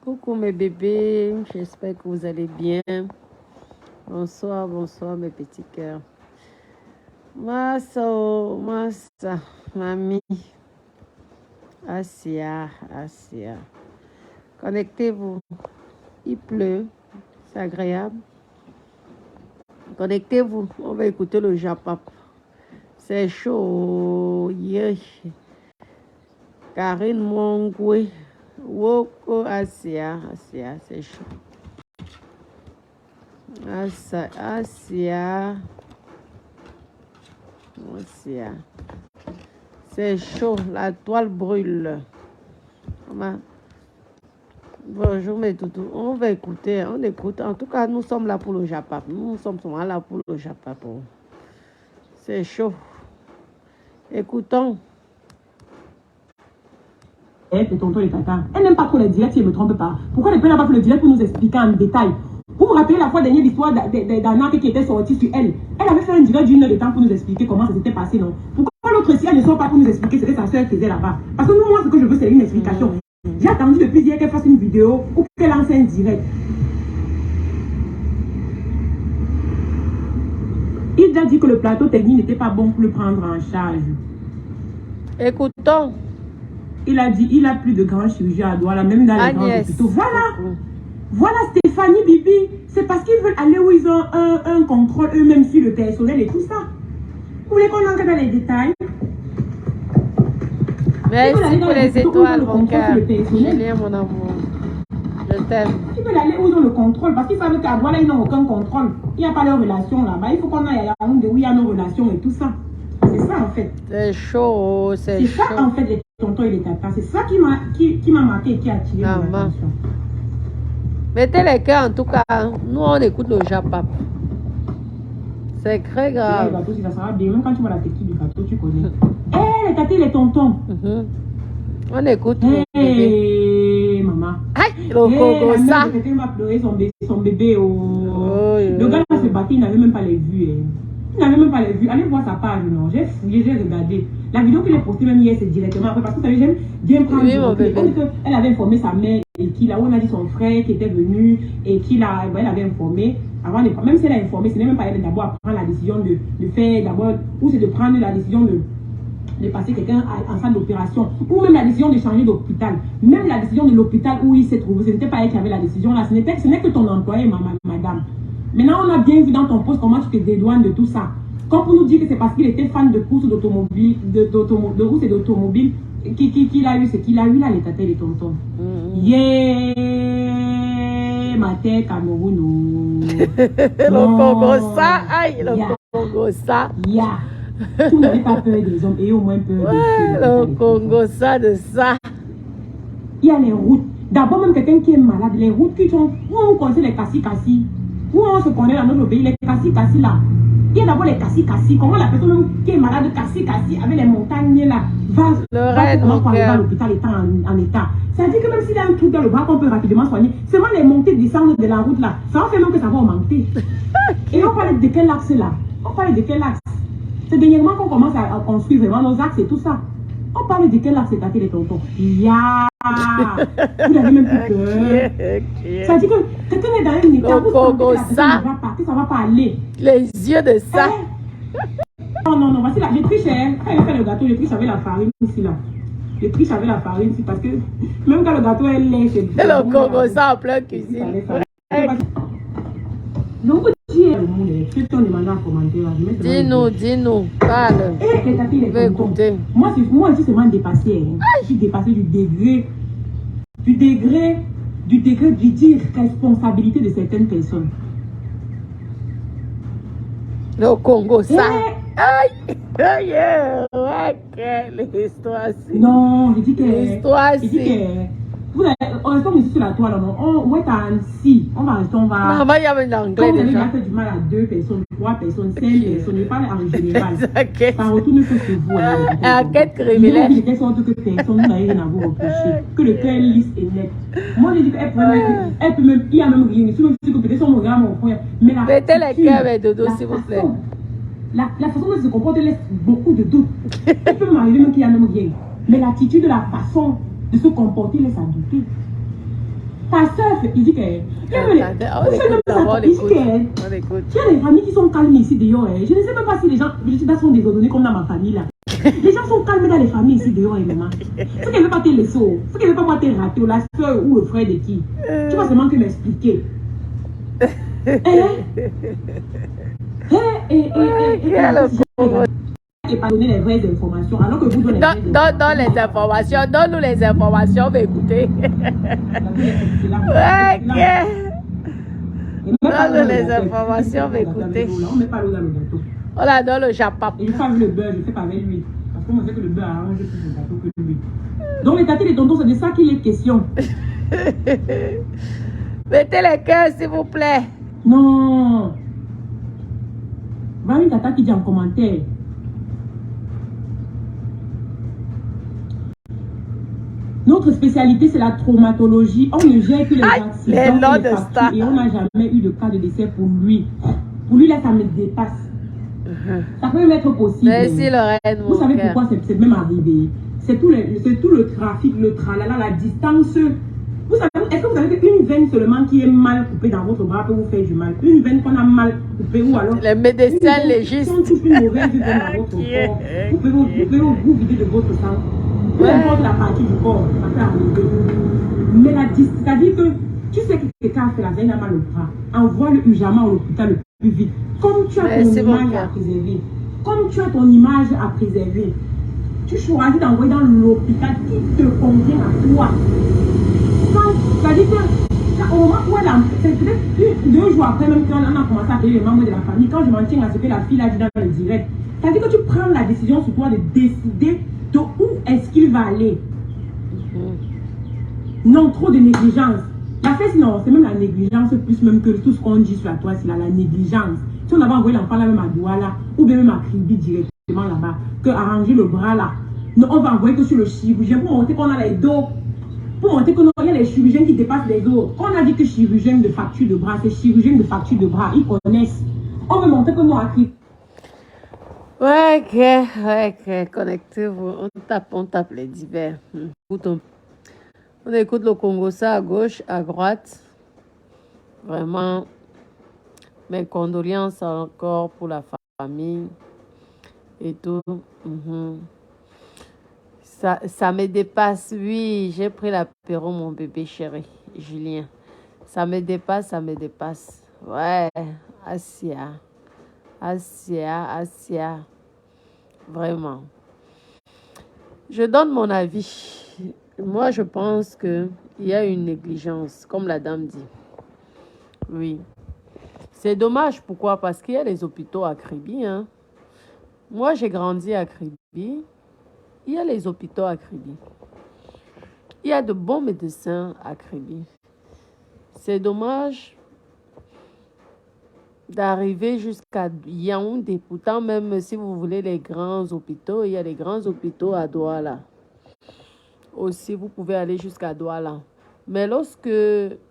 Coucou mes bébés, j'espère que vous allez bien. Bonsoir, bonsoir mes petits cœurs. Massa, mamie. Asia. Connectez-vous. Il pleut, c'est agréable. Connectez-vous, on va écouter le Japap. C'est chaud. Yeah. Karine Mongwe. Woko Asia, c'est chaud. Asia. C'est chaud, la toile brûle. Bonjour mes toutous, on va écouter, on écoute. En tout cas, nous sommes là pour le Japap. Nous sommes là pour le Japap. C'est chaud. Écoutons. C'est tonton et tata. Elle n'aime pas trop les directs si elle ne me trompe pas. Pourquoi elle n'a pas fait le direct pour nous expliquer en détail? Vous vous rappelez la fois dernière l'histoire d'un arc qui était sorti sur elle? Elle avait fait un direct d'1 heure de temps pour nous expliquer comment ça s'était passé, non? Pourquoi l'autre si elle ne sort pas pour nous expliquer ce que sa soeur faisait là-bas? Parce que moi, ce que je veux, c'est une explication. J'ai attendu depuis hier qu'elle fasse une vidéo ou qu'elle lance un direct. Il a dit que le plateau technique n'était pas bon pour le prendre en charge. Écoutons. Il a dit il a plus de grands chirurgiens à Douala, même dans les grands hôpitaux. Voilà Stéphanie Bibi. C'est parce qu'ils veulent aller où ils ont un contrôle eux-mêmes sur le personnel et tout ça. Vous voulez qu'on entre dans les détails? Merci pour les étoiles, mon cœur. Julien, mon amour. Je t'aime. Ils veulent aller où ils ont le contrôle parce qu'ils savent qu'à Douala, ils n'ont aucun contrôle. Il n'y a pas leur relation là-bas. Il faut qu'on aille à Yaoundé où il y a nos relations et tout ça. C'est ça en fait. C'est chaud, c'est chaud. C'est ça en fait les tontons et les tatas. C'est ça qui m'a marqué et qui a attiré mon attention. Mettez les cœurs en tout cas. Nous on écoute le Japap. C'est très grave. Le gâteau, si ça sera bien. Même quand tu vois la texture du gâteau, tu connais. Les tatas et les tontons. On écoute. Maman. Aïe, le Congo ça. Quelqu'un va pleurer son bébé. Le gars là se battait, il n'avait même pas les vues. Il n'avait même pas les vues. Allez voir sa page, non. J'ai fouillé, j'ai regardé. La vidéo qu'il a postée même hier, c'est directement après. Parce que vous savez, j'aime bien prendre. Elle avait informé sa mère et qu'il a, on a dit son frère qui était venu et qu'il a, elle avait informé. Avant de, même si elle a informé, ce n'est même pas elle d'abord à prendre la décision de faire d'abord, ou c'est de prendre la décision de passer quelqu'un en salle d'opération, ou même la décision de changer d'hôpital. Même la décision de l'hôpital où il s'est trouvé, ce n'était pas elle qui avait la décision là, ce n'est que ton employé, madame. Maintenant, on a bien vu dans ton poste comment tu te dédouanes de tout ça. Comme pour nous dire que c'est parce qu'il était fan de courses d'automobile, de routes et d'automobile, qu'il a eu ce qu'il a eu là, les tatas et les tontons. Yeah, ma tête, Cameroun. Le Congo ça, aïe, le Congo ça. Yeah. Tu n'avais pas peur des hommes et au moins peur des filles. Le Congo ça, de ça. Il y a les routes. D'abord, même quelqu'un qui est malade, les routes qui sont, où on connaît les cassis-cassis. Où on se connaît dans notre pays, les cassis-cassis là. Il y a d'abord les cassis-cassis. Comment la personne même qui est malade, cassis-cassis, avec les montagnes là, va à l'hôpital étant en état. C'est-à-dire que même s'il y a un truc dans le bras qu'on peut rapidement soigner, seulement les montées descendre de la route là, ça va faire même que ça va augmenter. Et on parle de quel axe là? On parle de quel axe? C'est dernièrement qu'on commence à construire vraiment nos axes et tout ça. On parle de quel axe c'est attaqué les tontons? Ya! Vous n'avez même plus peur. Ça dit que quelqu'un est dans un état, vous sentez que la personne ne va pas, que ça ne va pas aller. Les yeux de ça. Non, voici là, j'ai triché. Quand il fait le gâteau, j'ai triché avec la farine ici là. J'ai triché avec la farine ici parce que même quand le gâteau est laid, c'est... Et le Congo ça en plein cuisine. Donc, dis-nous, parle. Je vais écouter. Moi, je suis seulement dépassée. Je suis dépassée du degré d'irresponsabilité de certaines personnes. Le Congo, ça. Aïe, l'histoire, c'est... Non, je dis que... L'histoire, c'est... Vous restons ici sur la toile, on va être assis. On va rester, on va... Non, il y a un anglais déjà. déjà. On a fait du mal à 2 personnes, 3 personnes, 5 personnes. Je parle en général. Ça retourne sur vous. Enquête criminelle. De telle sorte que personne n'a rien à vous reprocher. Que le cœur est lisse et net. Moi, je dis qu'elle peut même... Il y a même rien. Si je dis que peut-être son regard, mon frère. Mais la... Mettez les cœurs avec Dodo, s'il vous plaît. La façon dont elle se comporte laisse beaucoup de doutes. Elle peut m'arriver même qu'il n'y a même rien. Mais l'attitude, la façon de se comporter laisse à douter. Ta soeur, il dit que... On écoute d'abord, on écoute. Il y a des familles qui sont calmes ici dehors. Je ne sais même pas si les gens sont désordonnés comme dans ma famille là. Les gens sont calmes dans les familles ici dehors, maman. Ce qu'elle veut pas te laisser, ce qu'elle veut pas moi te rater, la soeur ou le frère de qui. Tu vas seulement que m'expliquer. Et pas donner les vraies informations alors que vous donnez donne les informations, donne-nous les informations, on va écouter. Donne-nous les informations, on va écouter. On met pas l'eau dans le gâteau. On la donne le japap. Et je fais le beurre, je fais pas avec lui. Parce que moi je sais que le beurre arrange plus le gâteau que lui. Donc les tâtés et les tontons, c'est de ça qu'il est question. Mettez les cœurs s'il vous plaît. Non. Va une tata qui dit en commentaire. Notre spécialité, c'est la traumatologie. On ne gère que les accidents et les fractures et on n'a jamais eu de cas de décès pour lui. Pour lui, là, ça me dépasse. Ça peut même être possible. Merci Lorraine. Vous savez pourquoi c'est même arrivé? C'est tout le trafic, le tralala, la distance. Vous savez, est-ce que vous savez qu'une veine seulement qui est mal coupée dans votre bras peut vous faire du mal? Une veine qu'on a mal coupée ou alors... Les médecins légistes. Si on touche une mauvaise veine dans votre corps, vous pouvez vous vider de votre sang. Peu importe la partie du corps, ça peut arriver. Mais c'est-à-dire que tu sais que quelqu'un a fait la veine a mal au bras, envoie-le urgemment à l'hôpital le plus vite. Comme tu as ton image à préserver, comme tu as ton image à préserver, tu choisis d'envoyer dans l'hôpital qui te convient à toi. C'est-à-dire qu'au moment où elle a... C'est peut-être 2 jours après même quand on a commencé à appeler les membres de la famille, quand je m'en tiens à ce que la fille a dit dans le direct, c'est-à-dire que tu prends la décision sur toi de décider de où est-ce qu'il va aller. Non, trop de négligence. La fête, non, c'est même la négligence, plus même que tout ce qu'on dit sur toi, c'est la négligence. Si on avait envoyé l'enfant là même à Douala, ou bien même à Kribi directement là-bas, que arranger le bras là, non, on va envoyer que sur le chirurgien pour montrer qu'on a les dos. Pour montrer qu'il y a les chirurgiens qui dépassent les autres. Quand on a dit que chirurgien de facture de bras, c'est chirurgien de facture de bras, ils connaissent. On veut montrer que nous, à Kribi. Ouais, ok, connectez-vous. On tape les divers. On écoute le Congo, ça à gauche, à droite. Vraiment, mes condoléances encore pour la famille et tout. Ça me dépasse. Oui, j'ai pris l'apéro, mon bébé chéri, Julien. Ça me dépasse, ça me dépasse. Ouais, Asia. Vraiment. Je donne mon avis. Moi, je pense qu'il y a une négligence, comme la dame dit. Oui. C'est dommage. Pourquoi? Parce qu'il y a les hôpitaux à Kribi. Hein. Moi, j'ai grandi à Kribi. Il y a les hôpitaux à Kribi. Il y a de bons médecins à Kribi. C'est dommage d'arriver jusqu'à Yaoundé. Pourtant, même si vous voulez les grands hôpitaux, il y a les grands hôpitaux à Douala. Aussi, vous pouvez aller jusqu'à Douala. Mais lorsque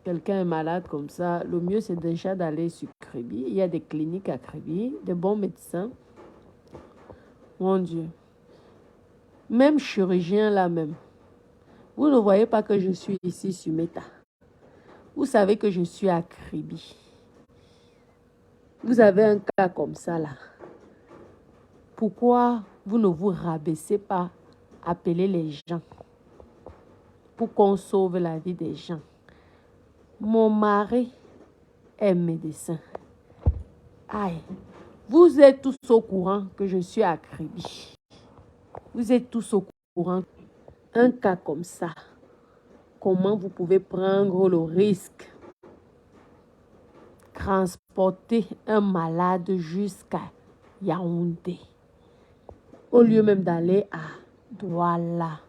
quelqu'un est malade comme ça, le mieux, c'est déjà d'aller sur Kribi. Il y a des cliniques à Kribi, des bons médecins. Mon Dieu. Même chirurgien là même. Vous ne voyez pas que je suis ici sur Meta. Vous savez que je suis à Kribi. Vous avez un cas comme ça là. Pourquoi vous ne vous rabaissez pas à appeler les gens pour qu'on sauve la vie des gens? Mon mari est médecin. Aïe. Vous êtes tous au courant que je suis à Kribi. Vous êtes tous au courant. Un cas comme ça, comment vous pouvez prendre le risque de transporter un malade jusqu'à Yaoundé au lieu même d'aller à Douala?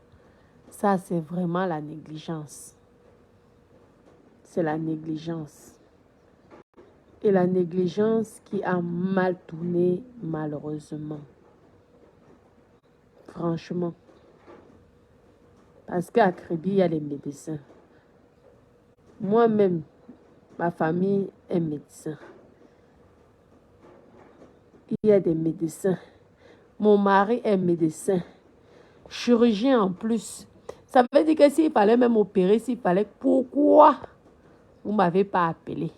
Ça, c'est vraiment la négligence. C'est la négligence. Et la négligence qui a mal tourné, malheureusement. Franchement. Parce qu'à Kribi, il y a les médecins. Moi-même, ma famille est médecin. Il y a des médecins. Mon mari est médecin. Chirurgien en plus. Ça veut dire que s'il fallait même opérer, s'il fallait... Pourquoi vous ne m'avez pas appelé.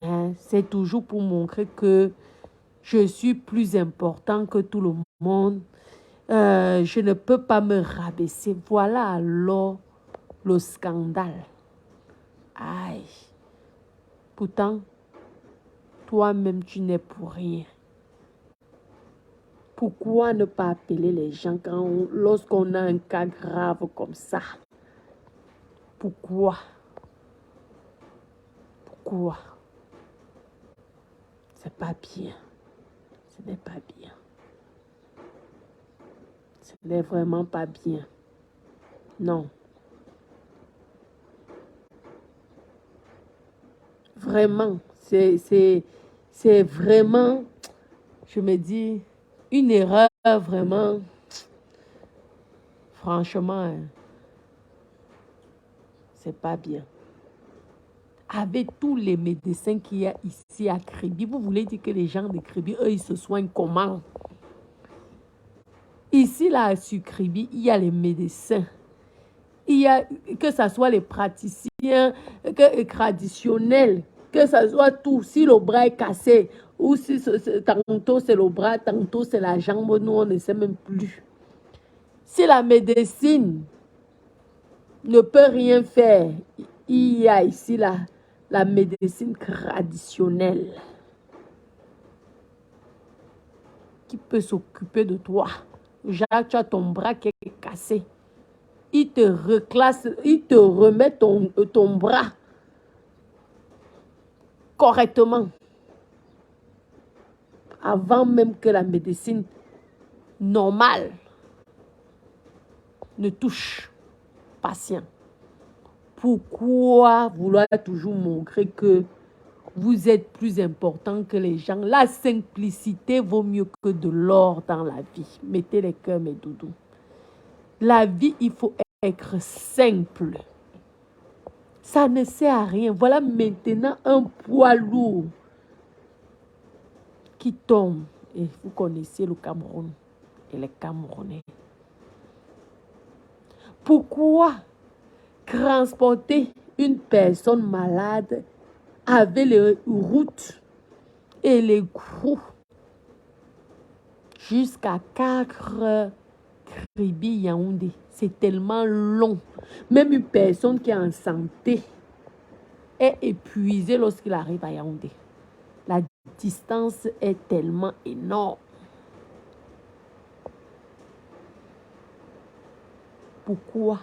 Hein? C'est toujours pour montrer que je suis plus important que tout le monde. Je ne peux pas me rabaisser. Voilà alors le scandale. Aïe. Pourtant, toi-même, tu n'es pour rien. Pourquoi ne pas appeler les gens lorsqu'on a un cas grave comme ça? Pourquoi? Pourquoi? C'est pas bien. Ce n'est pas bien. Ce n'est vraiment pas bien. Non. Vraiment, c'est vraiment, je me dis, une erreur vraiment, franchement, hein, c'est pas bien. Avec tous les médecins qu'il y a ici à Kribi, vous voulez dire que les gens de Kribi, eux, ils se soignent comment? Ici, là, sur Kribi, il y a les médecins. Il y a, que ce soit les praticiens, traditionnels, que ce soit tout. Si le bras est cassé, ou si tantôt c'est le bras, tantôt c'est la jambe, nous, on ne sait même plus. Si la médecine ne peut rien faire, il y a ici la médecine traditionnelle qui peut s'occuper de toi. Jacques, tu as ton bras qui est cassé. Il te reclasse, il te remet ton bras correctement. Avant même que la médecine normale ne touche patient. Pourquoi vouloir toujours montrer que vous êtes plus important que les gens? La simplicité vaut mieux que de l'or dans la vie. Mettez les cœurs, mes doudous. La vie, il faut être simple. Ça ne sert à rien. Voilà maintenant un poids lourd qui tombe. Et vous connaissez le Cameroun et les Camerounais. Pourquoi transporter une personne malade avec les routes et les roues jusqu'à 4 heures Kribi Yaoundé? C'est tellement long. Même une personne qui est en santé est épuisée lorsqu'il arrive à Yaoundé. La distance est tellement énorme. Pourquoi?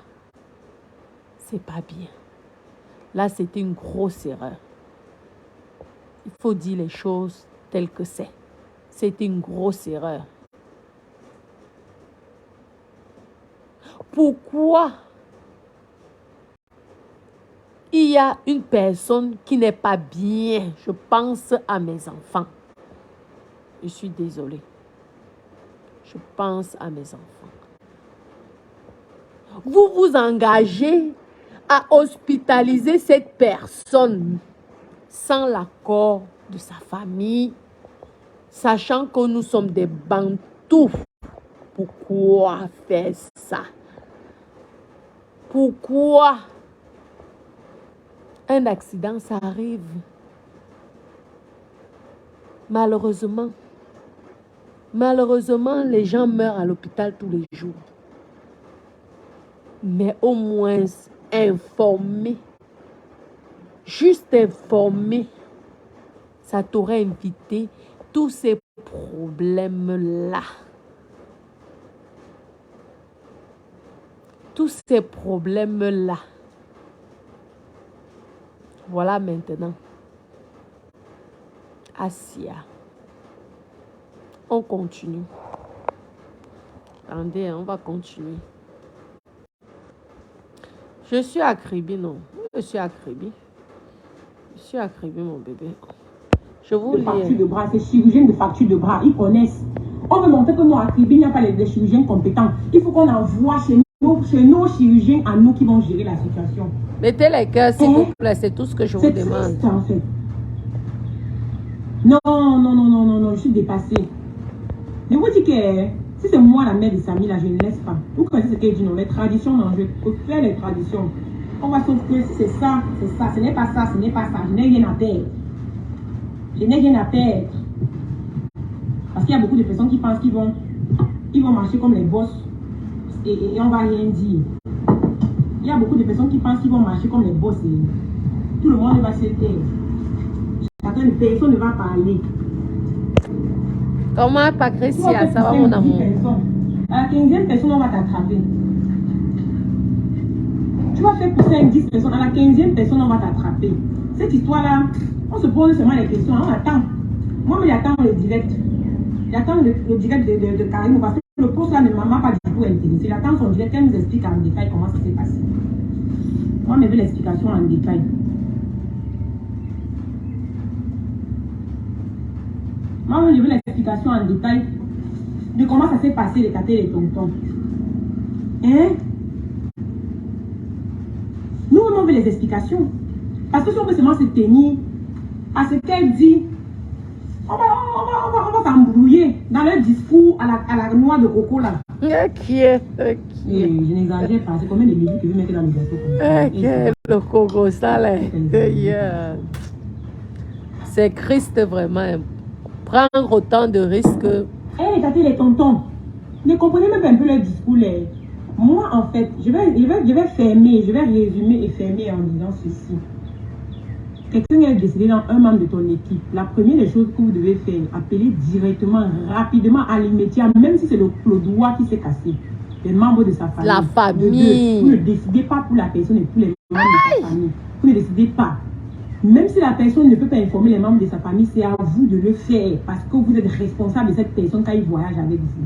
C'est pas bien. Là, c'était une grosse erreur. Il faut dire les choses telles que c'est. C'était une grosse erreur. Pourquoi il y a une personne qui n'est pas bien? Je pense à mes enfants. Je suis désolée. Je pense à mes enfants. Vous vous engagez à hospitaliser cette personne sans l'accord de sa famille, sachant que nous sommes des Bantous. Pourquoi faire ça? Pourquoi? Un accident, ça arrive. Malheureusement, les gens meurent à l'hôpital tous les jours. Mais au moins informer, juste informer, ça t'aurait évité tous ces problèmes-là. Tous ces problèmes-là. Voilà maintenant. Asia. On continue. Attendez, on va continuer. Je suis à Kribi, non? Je suis à Kribi. Je suis à Kribi, mon bébé. Je vous lis. Facture de bras, c'est chirurgien de facture de bras. Ils connaissent. On veut montrer que nous, à Kribi, il n'y a pas des chirurgiens compétents. Il faut qu'on envoie chez nos chirurgiens à nous qui vont gérer la situation. Mettez les cœurs, s'il vous plaît. C'est tout ce que je vous demande. Triste, en fait. Non, je suis dépassée. Je vous dis que si c'est moi la mère de Samy, là, je ne laisse pas. Vous connaissez ce qu'elle dit, non? Les traditions, non, je préfère les traditions. On va sauf que c'est ça, ce n'est pas ça, ce n'est pas ça. Je n'ai rien à perdre. Je n'ai rien à perdre. Parce qu'il y a beaucoup de personnes qui pensent qu'ils vont marcher comme les boss et on va rien dire. Il y a beaucoup de personnes qui pensent qu'ils vont marcher comme les boss et tout le monde va se taire. Personne ne va parler. Comment Patricia, ça va mon amour? À la 15e personne, on va t'attraper. Tu vas faire pousser 10 personnes, à la 15e personne, on va t'attraper. Cette histoire-là, on se pose seulement les questions, on attend. Moi, j'attends le direct. J'attends le direct de Karim parce que le poste là ne m'a pas du tout intéressé. J'attends son direct, elle nous explique en détail comment ça s'est passé. Moi, je veux l'explication en détail. Moi, je veux l'explication en détail de comment ça s'est passé, les tâtés et les tontons. Hein? Nous, on veut les explications. Parce que si on veut seulement se tenir à ce qu'elle dit, on va s'embrouiller dans leur discours à la noix de coco là. Ok. Je n'exagère pas. C'est combien de musique que vous mettez dans le gâteau? Ok, le coco, ça là. Yeah. C'est Christ vraiment. Prendre autant de risques. Eh, tâtés les tontons. Ne comprenez même un peu leur discours. Moi, en fait, je vais fermer, je vais résumer et fermer en disant ceci. Quelqu'un est décédé dans un membre de ton équipe. La première des choses que vous devez faire, appeler directement, rapidement à l'immédiat, même si c'est le doigt qui s'est cassé, les membres de sa famille. La famille. Vous ne décidez pas pour la personne et pour les membres de sa famille. Vous ne décidez pas. Même si la personne ne peut pas informer les membres de sa famille, c'est à vous de le faire parce que vous êtes responsable de cette personne quand il voyage avec vous.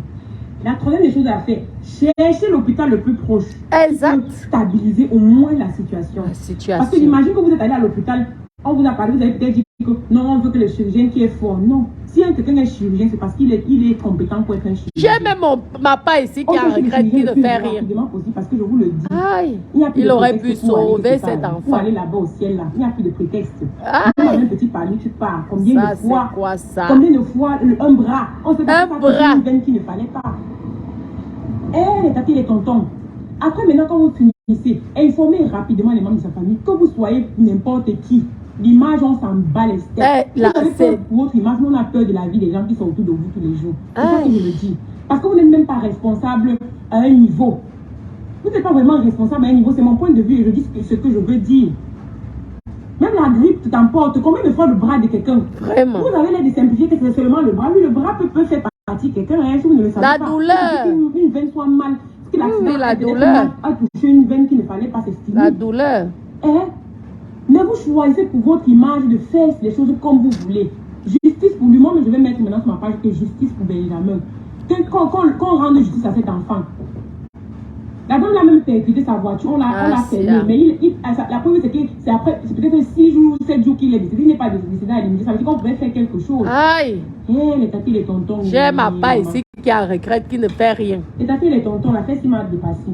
La troisième des choses à faire, cherchez l'hôpital le plus proche. Exact. Pour stabiliser au moins la situation. Parce que j'imagine que vous êtes allé à l'hôpital, on vous a parlé, vous avez peut-être dit que non, on veut que le chirurgien qui est fort. Non. Si quelqu'un est chirurgien, c'est parce qu'il est compétent pour être un chirurgien. J'ai même ma part ici qui a regretté qui ne fait rien. Parce que je vous le dis. Aïe. Il aurait pu sauver cet enfant. Pour aller là-bas au ciel, là. Il n'y a plus de prétexte. Aïe. Même un petit palier, tu pars. Combien ça, de fois? Quoi, ça? Combien de fois un bras? On sait pas un bras. Une veine qu'il ne fallait pas. Eh, les tatis, les tontons. Après, maintenant, quand vous finissez, informez rapidement les membres de sa famille, que vous soyez n'importe qui. L'image, on s'en bat les steaks. Vous avez peur pour votre image, nous on a peur de la vie des gens qui sont autour de vous tous les jours. C'est ça que je le dis. Parce que vous n'êtes même pas responsable à un niveau. Vous n'êtes pas vraiment responsable à un niveau. C'est mon point de vue et je dis ce que je veux dire. Même la grippe t'emporte. Combien de fois le bras de quelqu'un? Vraiment. Vous avez l'air de simplifier que c'est seulement le bras. Oui, le bras peut faire partie de quelqu'un. Hein, si vous ne le savez la pas. Douleur. Une veine soit mal. Oui, la douleur. A touché une veine qu'il ne fallait pas s'estimer. La douleur. Mais vous choisissez pour votre image de faire les choses comme vous voulez. Justice pour lui, moi je vais mettre maintenant sur ma page que justice pour Benjamin. Qu'on rende justice à cet enfant. La dame l'a même percuté sa voiture, on l'a fermé. Mais la preuve c'est que c'est après, c'est peut-être 6 jours, 7 jours qu'il est décédé. Il n'est pas décédé à l'immédiat. Ça veut dire qu'on pourrait faire quelque chose. Aïe! Les tatis, les tontons. J'ai ma part ici qui a regrette, qui ne fait rien. Les tatis, les tontons, la fête, il m'a dépassé.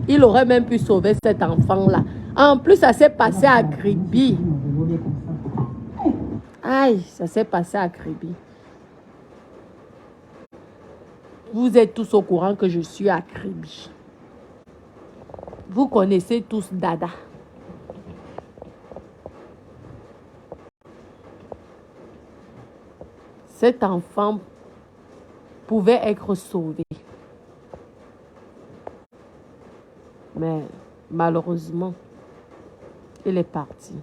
Il aurait même pu sauver cet enfant-là. En plus, ça s'est passé à Kribi. Aïe, ça s'est passé à Kribi. Vous êtes tous au courant que je suis à Kribi. Vous connaissez tous Dada. Cet enfant pouvait être sauvé. Mais malheureusement, il est parti.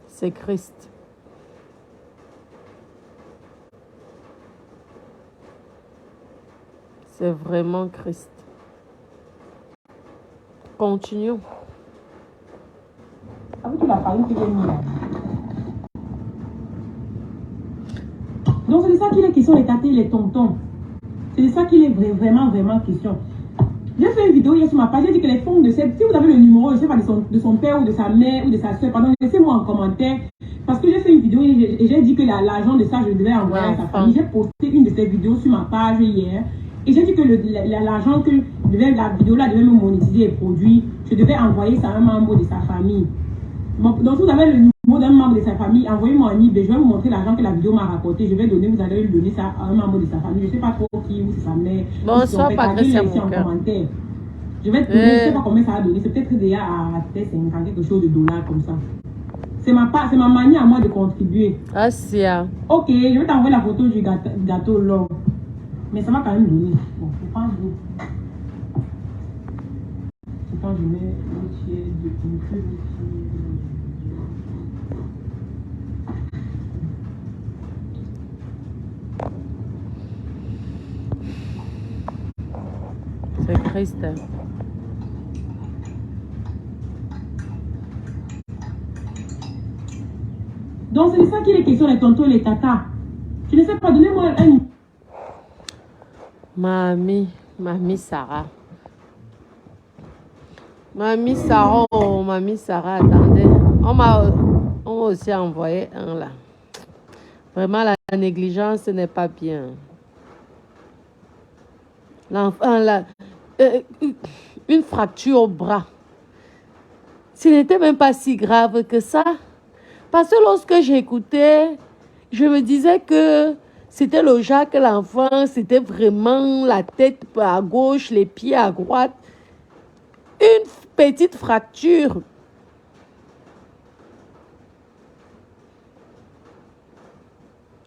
C'est Christ. C'est vraiment Christ. Continuons. Avec la farine qui vient là. Donc c'est de ça qu'il est question, les tatés, les tontons. C'est de ça qu'il est vraiment question. J'ai fait une vidéo hier sur ma page, j'ai dit que les fonds de cette... Si vous avez le numéro, je ne sais pas, de son père ou de sa mère ou de sa soeur, pardon, laissez-moi en commentaire. Parce que j'ai fait une vidéo et j'ai dit que l'argent de ça, je devais envoyer à sa famille. J'ai posté une de ces vidéos sur ma page hier. Et j'ai dit que l'argent que la vidéo-là devait me monétiser et produire, je devais envoyer ça à un membre de sa famille. Donc si vous avez le numéro d'un membre de sa famille, envoyez-moi un email, je vais vous montrer l'argent que la vidéo m'a rapporté. Je vais donner, vous allez lui donner ça à un membre de sa famille. Je ne sais pas trop qui ou c'est sa mère. Bonsoir, Patricia, mon commentaire. Je vais te donner, je ne sais pas combien ça va donner. C'est peut-être déjà à 50 quelque chose de dollars comme ça. C'est ma manière à moi de contribuer. Ah, c'est ça. Ok, je vais t'envoyer la photo du gâteau là. Mais ça va quand même donner. Bon, je pense que... Quand je mets un tiers de pinture ici. C'est triste. Donc c'est ça qui est question, les tontons et les tatas. Je ne sais pas, donnez-moi un... Mamie Sarah. Mamie Sarah, oh, Mamie Sarah, attendez. On m'a aussi envoyé un là. Vraiment, la négligence n'est pas bien. L'enfant là, une fracture au bras. Ce n'était même pas si grave que ça. Parce que lorsque j'écoutais, je me disais que c'était le genre que l'enfant, c'était vraiment la tête à gauche, les pieds à droite. Une petite fracture.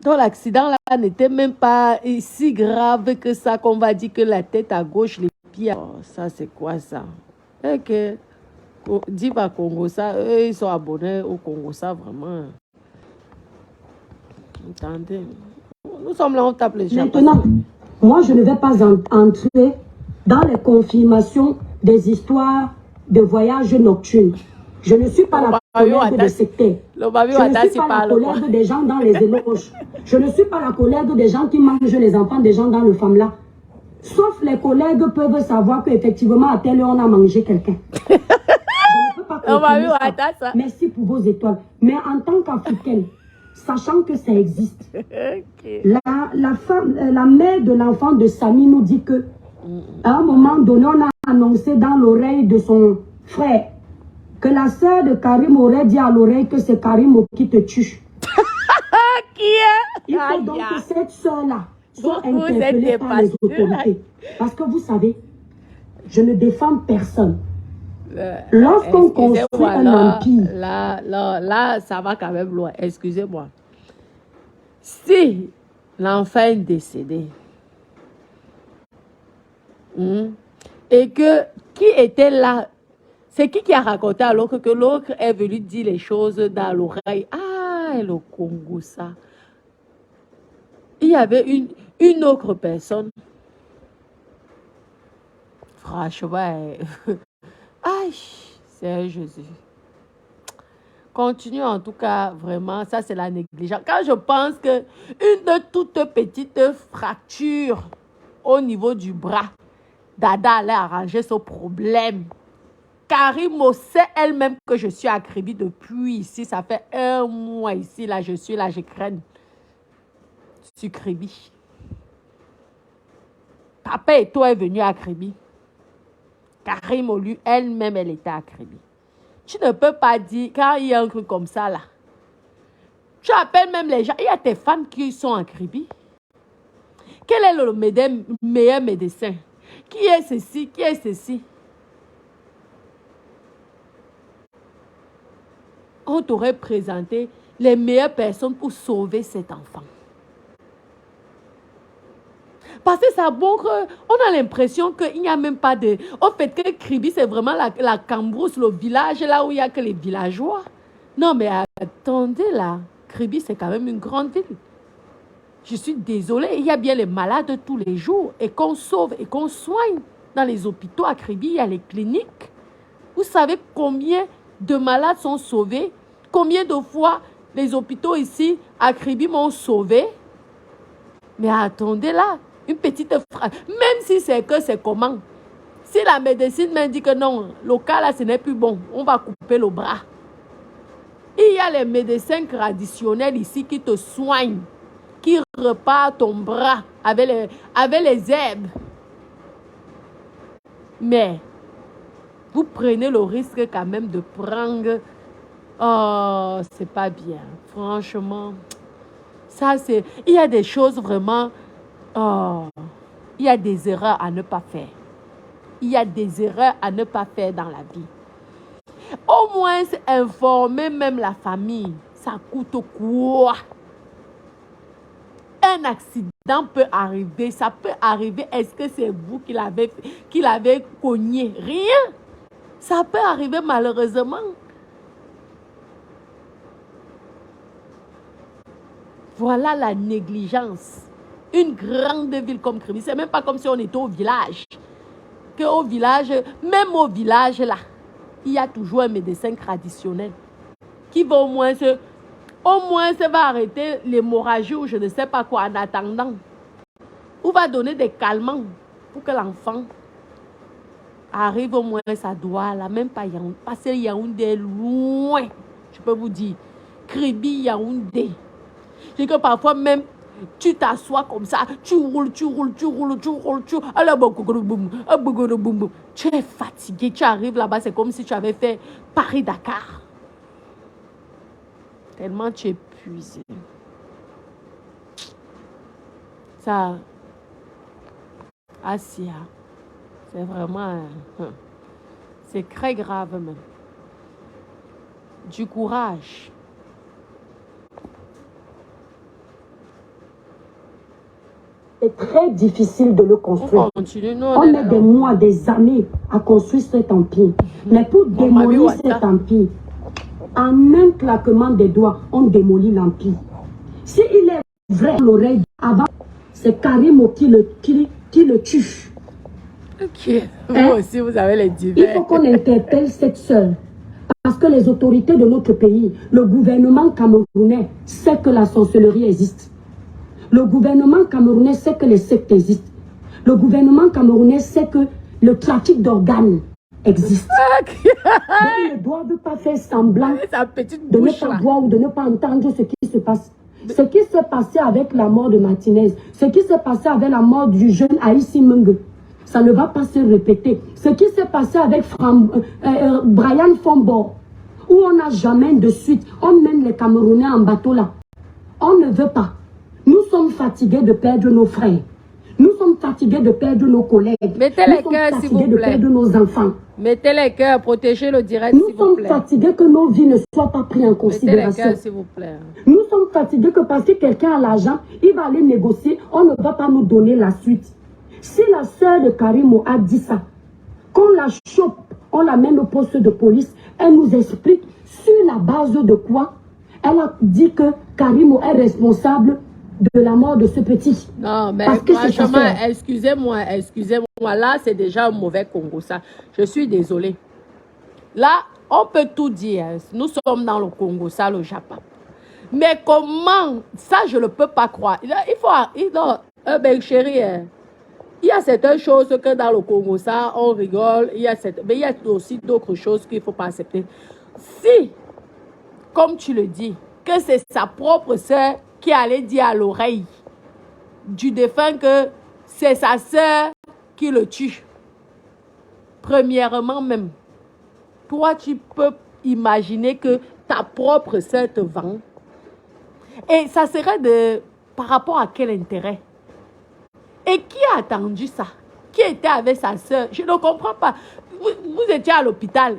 Donc l'accident là n'était même pas si grave que ça, qu'on va dire que la tête à gauche, les pieds à... Oh, ça c'est quoi ça? Ok. Dis pas Congo ça, eux ils sont abonnés au Congo ça vraiment. Attendez. Nous sommes là, on tape les gens. Maintenant, moi je ne vais pas entrer dans les confirmations des histoires de voyages nocturnes. Je ne suis pas la collègue des sectaires. Je ne suis pas la collègue des gens dans les éloges. Je ne suis pas la collègue des gens qui mangent les enfants des gens dans le FAMLA. Sauf les collègues peuvent savoir qu'effectivement à telle heure on a mangé quelqu'un. Je ne peux pas confirmer ça. Merci pour vos étoiles. Mais en tant qu'Africaine, sachant que ça existe, la mère de l'enfant de Samy nous dit que à un moment donné, on a annoncé dans l'oreille de son frère que la sœur de Karim aurait dit à l'oreille que c'est Karim qui te tue. Il faut donc que cette sœur-là soit interpellée par les autorités. Parce que vous savez, je ne défends personne. Lorsqu'on construit un empire... Là, ça va quand même loin. Excusez-moi. Si l'enfant est décédé, et que qui était là, c'est qui a raconté à l'autre que l'autre est venu dire les choses dans l'oreille. Ah, le Congo, ça. Il y avait une autre personne. Franchement, aïe, c'est Jésus. Continue en tout cas, vraiment, ça c'est la négligence. Quand je pense qu'une toute petite fracture au niveau du bras, Dada allait arranger ce problème. Karim sait elle-même que je suis à Kribi depuis ici. Ça fait 1 mois ici. Là, je suis là, je crains. Sur Kribi. Papa et toi est venu à Kribi. Karim Olu, elle-même, elle était à Kribi. Tu ne peux pas dire, quand il y a un truc comme ça là, tu appelles même les gens. Il y a tes fans qui sont à Kribi. Quel est le meilleur médecin? Qui est ceci? Qui est ceci? On t'aurait présenté les meilleures personnes pour sauver cet enfant. Parce que ça montre, on a l'impression qu'il n'y a même pas de... Au fait que Kribi, c'est vraiment la Cambrousse, le village là où il n'y a que les villageois. Non, mais attendez là, Kribi, c'est quand même une grande ville. Je suis désolée, il y a bien les malades tous les jours et qu'on sauve et qu'on soigne. Dans les hôpitaux à Kribi, il y a les cliniques. Vous savez combien de malades sont sauvés? Combien de fois les hôpitaux ici à Kribi m'ont sauvé? Mais attendez là, une petite phrase. Même si c'est que c'est comment? Si la médecine m'a dit que non, le cas là, ce n'est plus bon, on va couper le bras. Il y a les médecins traditionnels ici qui te soignent, qui repartent ton bras avec les herbes. Mais vous prenez le risque quand même de prendre... Oh, c'est pas bien. Franchement, ça c'est... Il y a des choses vraiment... Oh, il y a des erreurs à ne pas faire. il y a des erreurs à ne pas faire dans la vie. Au moins, informer même la famille, ça coûte quoi? Un accident peut arriver, ça peut arriver. Est-ce que c'est vous qui l'avez cogné? Rien. Ça peut arriver malheureusement. Voilà la négligence. Une grande ville comme Kribi, c'est même pas comme si on était au village. Qu'au village, même au village là, il y a toujours un médecin traditionnel qui va au moins ça va arrêter l'hémorragie ou je ne sais pas quoi en attendant. Ou va donner des calmants pour que l'enfant arrive au moins sa doigt là, même pas Yaoundé. Parce que Yaoundé loin, je peux vous dire. Kribi, Yaoundé. C'est que parfois même, tu t'assois comme ça, tu roules. Tu es fatigué, tu arrives là-bas, c'est comme si tu avais fait Paris-Dakar. Tellement tu es épuisé. Ça, Asia, c'est vraiment, c'est très grave même. Du courage. C'est très difficile de le construire. On met des mois, des années à construire cet empire. Mais pour démolir cet empire, en un claquement des doigts, on démolit l'empire. S'il est vrai, l'oreille avant, c'est Karimo qui le tue. Ok, vous aussi vous avez les divers. Il faut qu'on interpelle cette sœur. Parce que les autorités de notre pays, le gouvernement camerounais sait que la sorcellerie existe. Le gouvernement camerounais sait que les sectes existent. Le gouvernement camerounais sait que le trafic d'organes existe. Donc, ils ne doivent pas faire semblant de ne pas voir ou de ne pas entendre ce qui se passe. Ce qui s'est passé avec la mort de Martinez, ce qui s'est passé avec la mort du jeune Aïssi Menge, ça ne va pas se répéter. Ce qui s'est passé avec Brian Fombor, où on n'a jamais de suite, on mène les Camerounais en bateau là. On ne veut pas. Nous sommes fatigués de perdre nos frères. Nous sommes fatigués de perdre nos collègues. Mettez les cœurs, s'il vous plaît. De perdre nos enfants. Mettez les cœurs, protégez le direct, s'il vous plaît. Nous sommes fatigués que nos vies ne soient pas prises en considération. Mettez les cœurs, s'il vous plaît. Nous sommes fatigués que parce que quelqu'un a l'argent, il va aller négocier, on ne va pas nous donner la suite. Si la sœur de Karimo a dit ça, qu'on la chope, on l'amène au poste de police, elle nous explique sur la base de quoi elle a dit que Karimo est responsable de la mort de ce petit. Non, mais franchement, excusez-moi, là, c'est déjà un mauvais Congo, ça. Je suis désolée. Là, on peut tout dire. Nous sommes dans le Congo, ça, le Japon. Mais comment, ça, je ne peux pas croire. Il faut, ben, chérie, il y a certaines choses que dans le Congo, ça, on rigole. Mais il y a aussi d'autres choses qu'il ne faut pas accepter. Si, comme tu le dis, que c'est sa propre sœur qui allait dire à l'oreille du défunt que c'est sa sœur qui le tue. Premièrement même, toi tu peux imaginer que ta propre sœur te vend. Et ça serait par rapport à quel intérêt? Et qui a attendu ça? Qui était avec sa sœur? Je ne comprends pas. Vous étiez à l'hôpital.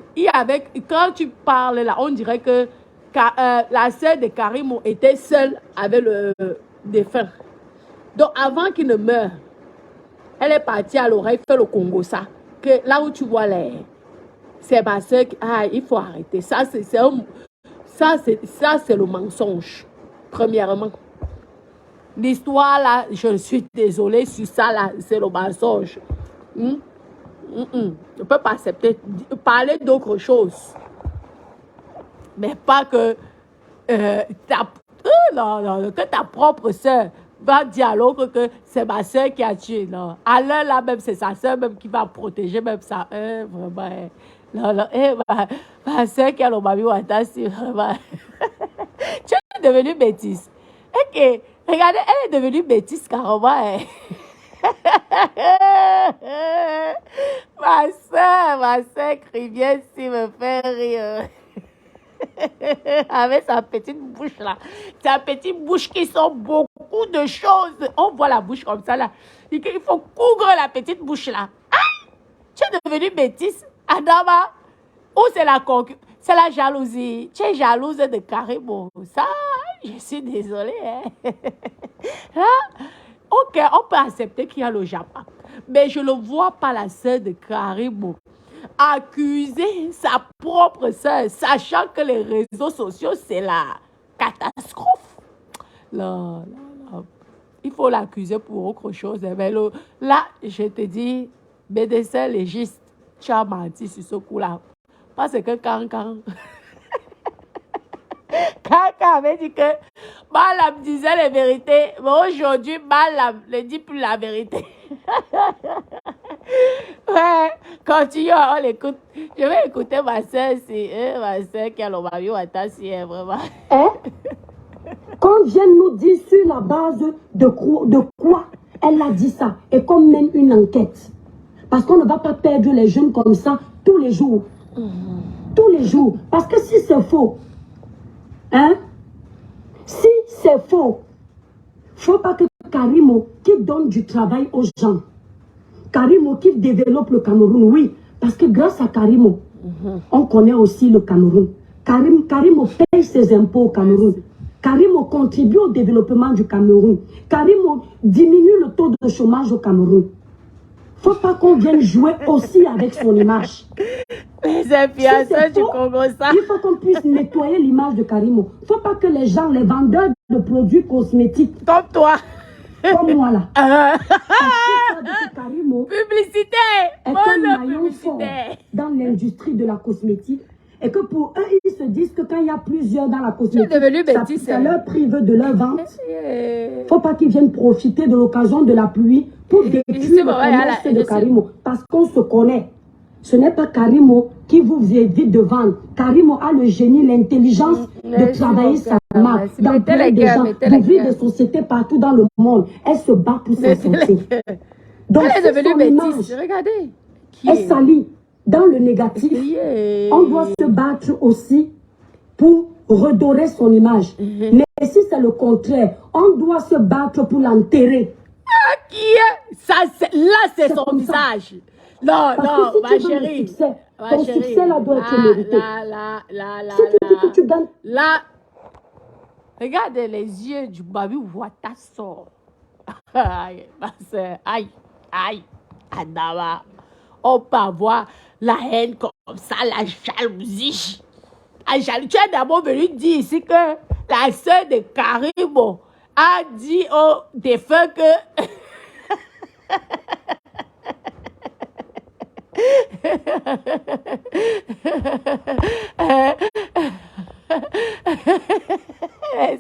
Quand tu parles là, on dirait que la sœur de Karimo était seule avec le défunt. Donc, avant qu'il ne meure, elle est partie à l'oreille faire le Congo, ça. Que là où tu vois c'est ma sœur. Il faut arrêter. Ça, c'est le mensonge. Premièrement. L'histoire, là, je suis désolée sur ça, là, c'est le mensonge. Je ne peux pas accepter. Parler d'autre chose. Mais pas que ta propre soeur va dire à l'autre que c'est ma soeur qui a tué. Non. Alors là, même c'est sa soeur même qui va protéger même ça. Vraiment. Ma soeur qui a le mami Watasi, vraiment. Tu es devenue bêtise. Ok. Regardez, elle est devenue bêtise carrément. Ma soeur crie bien si me fait rire. Avec sa petite bouche là. Sa petite bouche qui sent beaucoup de choses. On voit la bouche comme ça là. Il faut couvrir la petite bouche là. Ah! Tu es devenue bêtise. Adama, ou c'est la concurrence, c'est la jalousie. Tu es jalouse de Karimo. Ça, je suis désolée. Hein? Hein? Ok, on peut accepter qu'il y a le Japon. Mais je ne vois pas la sœur de Karimo accuser sa propre sœur, sachant que les réseaux sociaux, c'est la catastrophe. Là, il faut l'accuser pour autre chose. Mais là, je te dis, médecin légiste, tu as menti sur ce coup-là. Parce que quand avait dit que Malam disait la vérité, mais aujourd'hui, Malam ne dit plus la vérité. Ouais, continue, on l'écoute. Je vais écouter ma soeur, ma soeur qui a le mari si vraiment. Hein? Qu'on vienne nous dire sur la base de quoi elle a dit ça et qu'on mène une enquête. Parce qu'on ne va pas perdre les jeunes comme ça tous les jours. Tous les jours. Parce que si c'est faux, hein? Si c'est faux, il ne faut pas que Karimo qui donne du travail aux gens, Karimo qui développe le Cameroun, oui, parce que grâce à Karimo, on connaît aussi le Cameroun. Karimo paye ses impôts au Cameroun. Karimo contribue au développement du Cameroun. Karimo diminue le taux de chômage au Cameroun. Il ne faut pas qu'on vienne jouer aussi avec son image. Mais c'est bien ça du Congo, ça. Il faut qu'on puisse nettoyer l'image de Karimo. Il ne faut pas que les gens, les vendeurs de produits cosmétiques, comme toi, comme moi là, Karimo publicité, est un maillon fort dans l'industrie de la cosmétique. Et que pour eux, ils se disent que quand il y a plusieurs dans la cosmétique, ça leur prive de leur vente. Il ne faut pas qu'ils viennent profiter de l'occasion de la pluie pour détruire le commerce de Karimo. Parce qu'on se connaît. Ce n'est pas Karimo qui vous évite de vendre. Karimo a le génie, l'intelligence de travailler sa marque, d'employer des gens, d'ouvrir des sociétés partout dans le monde. Elle se bat pour sa santé. Donc, elle est devenue bêtise. Regardez. Elle s'allie dans le négatif. On doit se battre aussi pour redorer son image. Mais si c'est le contraire, on doit se battre pour l'enterrer. Ah, qui est ça? Là, c'est son visage. Non, non, ma chérie. Ton succès là doit être mérité. Si tu dis que tu gagnes. Là, regarde les yeux du babi Ouata sort. Aïe, ma soeur, aïe, Adama. On peut avoir la haine comme ça, la jalousie. Tu es d'abord venu dire ici que la soeur de Karimo a dit au défunt que...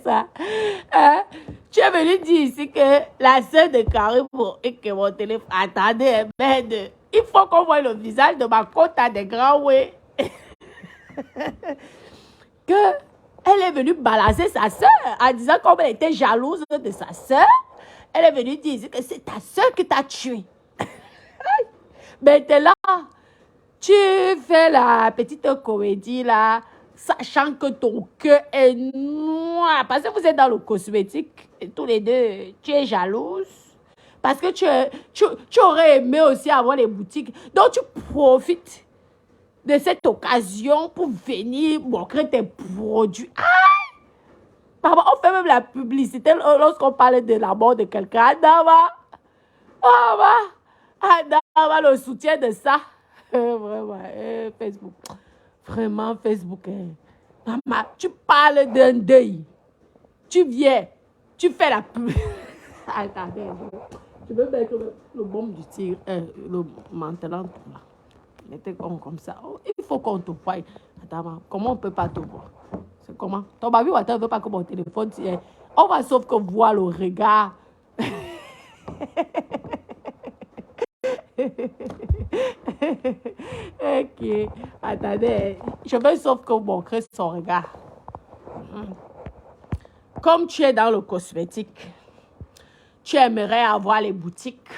ça. Tu es venu dire ici que la soeur de Karimo et que mon téléphone... Attendez, merde. Il faut qu'on voie le visage de ma côte à des grands ouais. Que elle est venue balancer sa soeur en disant comme elle était jalouse de sa soeur. Elle est venue dire que c'est ta soeur qui t'a tué. Maintenant, tu fais la petite comédie là, sachant que ton cœur est noir. Parce que vous êtes dans le cosmétique, et tous les deux, tu es jalouse. Parce que tu aurais aimé aussi avoir les boutiques. Donc, tu profites de cette occasion pour venir montrer tes produits. Ah! Papa, on fait même la publicité lorsqu'on parle de la mort de quelqu'un. Adama, le soutien de ça. Vraiment, Facebook. Vraiment, Facebook. Maman, tu parles d'un deuil. Tu viens, tu fais la pub. Attendez, tu veux mettre le bombe du tir, le maintenant là. Mettez comme ça. Oh, il faut qu'on te voie. Attends, comment on ne peut pas te voir? C'est comment? Ton babi Ouata ne veut pas que mon téléphone tire. On va sauf que voir le regard. Ok. Attendez. Je veux sauf que montrer son regard. Comme tu es dans le cosmétique, tu aimerais avoir les boutiques.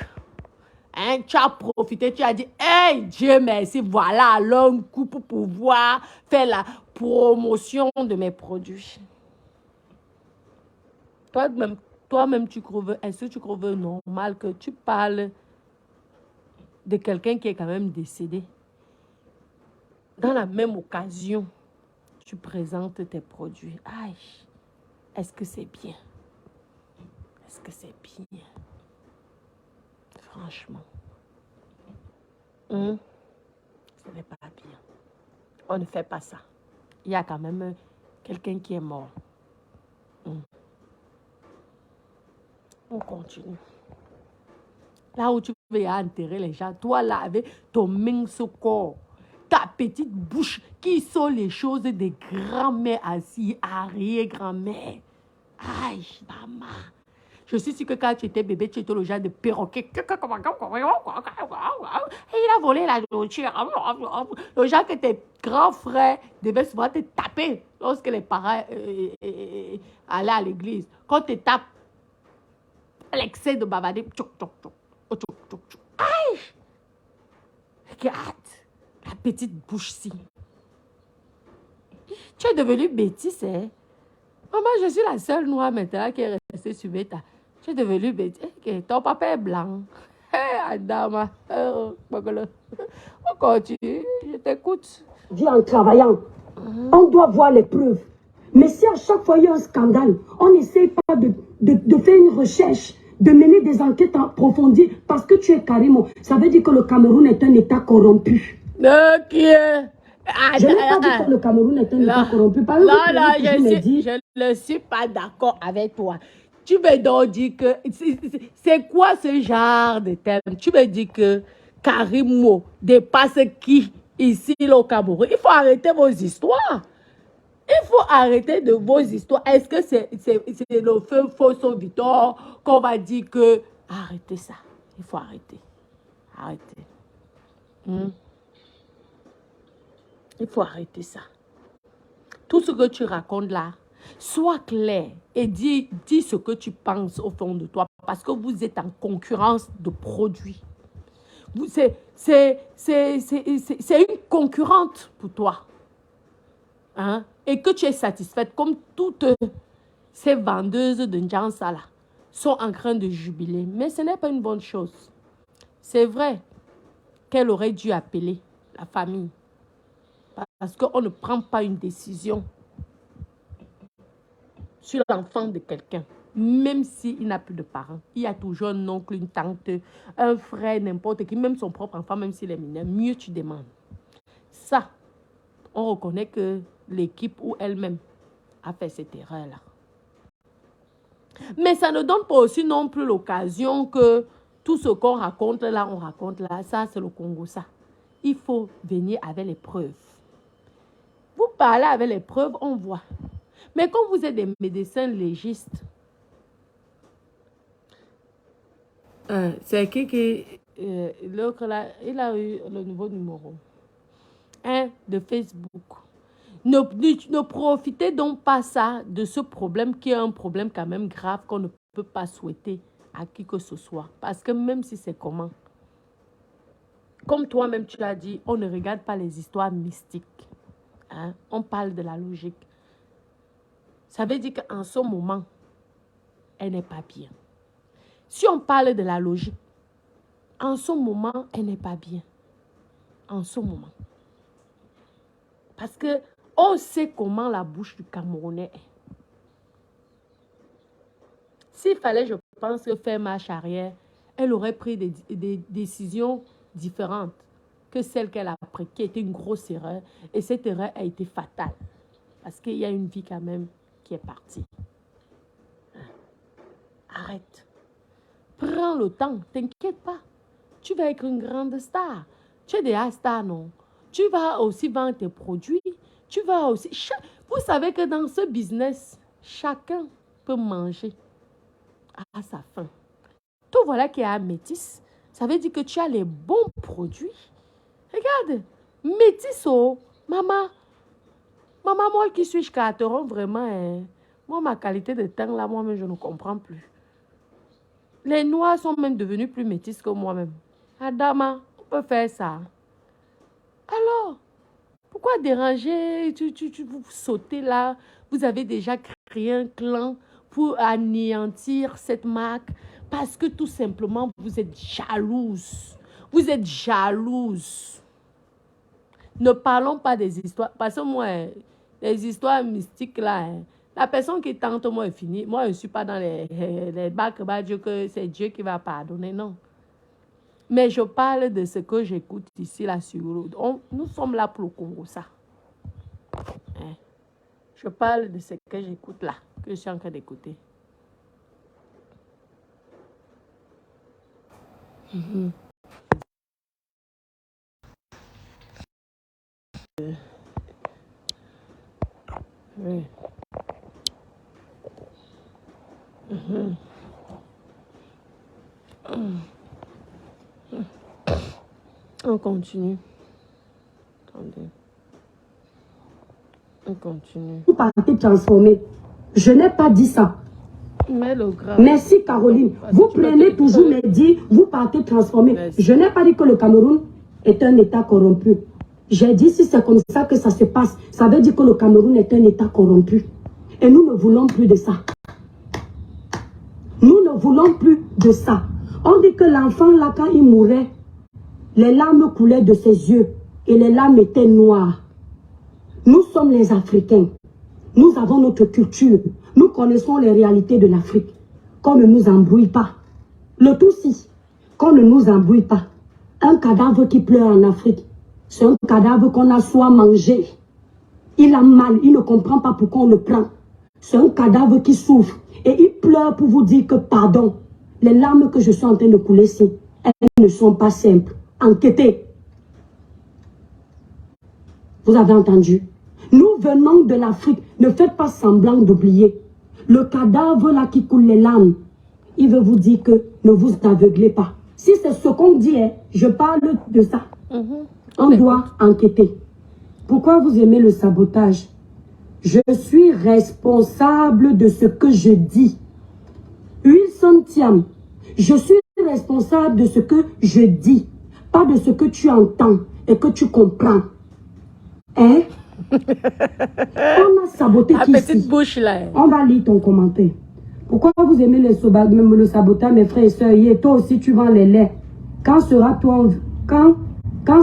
Hein, tu as profité, tu as dit, hey, Dieu merci, voilà l'homme coup pour pouvoir faire la promotion de mes produits. Toi-même, tu trouves, est-ce que tu trouves normal que tu parles de quelqu'un qui est quand même décédé. Dans la même occasion, tu présentes tes produits. Aïe, est-ce que c'est bien? Est-ce que c'est bien? Franchement. Ce n'est pas bien. On ne fait pas ça. Il y a quand même quelqu'un qui est mort. On continue. Là où tu veux enterrer les gens, toi là avec ton mince corps, ta petite bouche qui sont les choses des grands-mères assis, arrière-grand-mère. Aïe, maman. Je suis sûre que quand tu étais bébé, tu étais le genre de perroquet. Et il a volé la nourriture. Le genre que tes grands frères devaient souvent te taper lorsque les parents allaient à l'église. Quand tu tapes, l'excès de bavarder. Aïe! Regarde, la petite bouche-ci. Tu es devenue bêtise, hein? Maman, je suis la seule noire maintenant qui est restée sur Beta. Tu es devenue bêtise. Okay, ton papa est blanc. Adama. On continue. Je t'écoute. Dis en travaillant. On doit voir les preuves. Mais si à chaque fois il y a un scandale, on n'essaie pas de faire une recherche, de mener des enquêtes approfondies parce que tu es Karimo. Ça veut dire que le Cameroun est un État corrompu. Qui est... Je n'ai pas dit que le Cameroun est un État corrompu. Non, je ne suis pas d'accord avec toi. Tu me donc dire que... C'est quoi ce genre de thème? Tu me dis que Karimo dépasse qui ici au Cameroun? Il faut arrêter vos histoires. Il faut arrêter de vos histoires. Est-ce que c'est le feu Fosso Victor qu'on va dire que... Arrêtez ça. Il faut arrêter. Arrêtez. Il faut arrêter ça. Tout ce que tu racontes là, sois clair et dis ce que tu penses au fond de toi parce que vous êtes en concurrence de produits. C'est une concurrente pour toi. Hein? Et que tu es satisfaite comme toutes ces vendeuses de Njansa là sont en train de jubiler. Mais ce n'est pas une bonne chose. C'est vrai qu'elle aurait dû appeler la famille. Parce qu'on ne prend pas une décision sur l'enfant de quelqu'un. Même s'il n'a plus de parents. Il y a toujours un oncle, une tante, un frère, n'importe qui. Même son propre enfant, même s'il est mineur. Mieux tu demandes. Ça, on reconnaît que l'équipe ou elle-même a fait cette erreur-là. Mais ça ne donne pas aussi non plus l'occasion que tout ce qu'on raconte là, on raconte là. Ça, c'est le Congo, ça. Il faut venir avec les preuves. Vous parlez avec les preuves, on voit. Mais quand vous êtes des médecins légistes, c'est qui l'autre là, il a eu le nouveau numéro de Facebook. Ne profitez donc pas ça de ce problème qui est un problème quand même grave qu'on ne peut pas souhaiter à qui que ce soit. Parce que même si c'est comment, comme toi-même tu l'as dit, on ne regarde pas les histoires mystiques. Hein? On parle de la logique. Ça veut dire qu'en ce moment, elle n'est pas bien. Si on parle de la logique, en ce moment, elle n'est pas bien. En ce moment. Parce que on sait comment la bouche du Camerounais est. S'il fallait, je pense, faire marche arrière, elle aurait pris des décisions différentes que celle qu'elle a prise, qui était une grosse erreur. Et cette erreur a été fatale. Parce qu'il y a une vie quand même qui est partie. Arrête. Prends le temps, t'inquiète pas. Tu vas être une grande star. Tu es déjà star, non? Tu vas aussi vendre tes produits. Tu vas aussi... Vous savez que dans ce business, chacun peut manger à sa faim. Tout voilà qui est à Métis. Ça veut dire que tu as les bons produits. Regarde, Métis, oh, maman, moi qui suis Carteron, vraiment, moi, ma qualité de teint, là, moi-même, je ne comprends plus. Les Noirs sont même devenus plus métis que moi-même. Adama, on peut faire ça. Alors, pourquoi déranger? Vous sautez là. Vous avez déjà créé un clan pour anéantir cette marque parce que tout simplement, vous êtes jalouse. Vous êtes jalouse. Ne parlons pas des histoires. Parce que moi, les histoires mystiques là, la personne qui tente, moi, est finie. Moi, je ne suis pas dans les bacs, Dieu, que c'est Dieu qui va pardonner, non. Mais je parle de ce que j'écoute ici, là, sur l'autre. Nous sommes là pour le Congo, ça. Hein? Je parle de ce que j'écoute là, que je suis en train d'écouter. Oui. On continue. Attendez. On continue. Vous partez transformer. Je n'ai pas dit ça. Mais le grave. Merci Caroline. Vous prenez toujours mes dits, vous partez transformer. Merci. Je n'ai pas dit que le Cameroun est un État corrompu. J'ai dit si c'est comme ça que ça se passe, ça veut dire que le Cameroun est un État corrompu. Et nous ne voulons plus de ça. Nous ne voulons plus de ça. On dit que l'enfant là, quand il mourait, les larmes coulaient de ses yeux et les larmes étaient noires. Nous sommes les Africains. Nous avons notre culture. Nous connaissons les réalités de l'Afrique. Qu'on ne nous embrouille pas. Le Tutsi, qu'on ne nous embrouille pas. Un cadavre qui pleure en Afrique, c'est un cadavre qu'on a soit mangé. Il a mal, il ne comprend pas pourquoi on le prend. C'est un cadavre qui souffre. Et il pleure pour vous dire que pardon. Les larmes que je suis en train de couler ici, elles ne sont pas simples. Enquêtez. Vous avez entendu? Nous venons de l'Afrique. Ne faites pas semblant d'oublier. Le cadavre là qui coule les larmes, il veut vous dire que ne vous aveuglez pas. Si c'est ce qu'on dit, je parle de ça. On doit enquêter. Pourquoi vous aimez le sabotage? Je suis responsable de ce que je dis. 8 centièmes. Je suis responsable de ce que je dis. Pas de ce que tu entends et que tu comprends. Hein? On a saboté la qui petite ici? bouche là. On va lire ton commentaire. Pourquoi vous aimez le sabotage, mes frères et sœurs? Et toi aussi, tu vends les laits. Quand sera toi, quand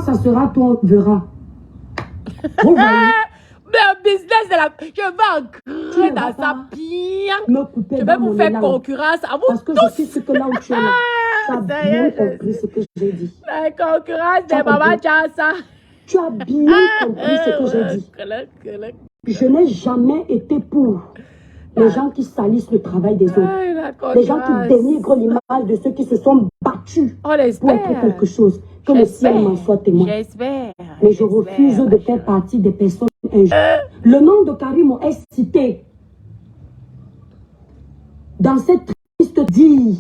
ça sera toi, on verra. Vous voyez? Mais un business de la... Je vais entrer dans ça bien. Je vais vous faire concurrence à vous parce que tous. Je suis ce que là où tu es là. Tu as bien compris ce que j'ai dit. La concurrence des mamans Jassa. Tu as bien compris ce que j'ai dit. Je n'ai jamais été pour les gens qui salissent le travail des autres. Les gens qui dénigrent l'image de ceux qui se sont battus pour être quelque chose. Que le ciel m'en soit témoin. Mais je refuse de faire partie des personnes injustes. Le nom de Karimo est cité dans cette triste dit.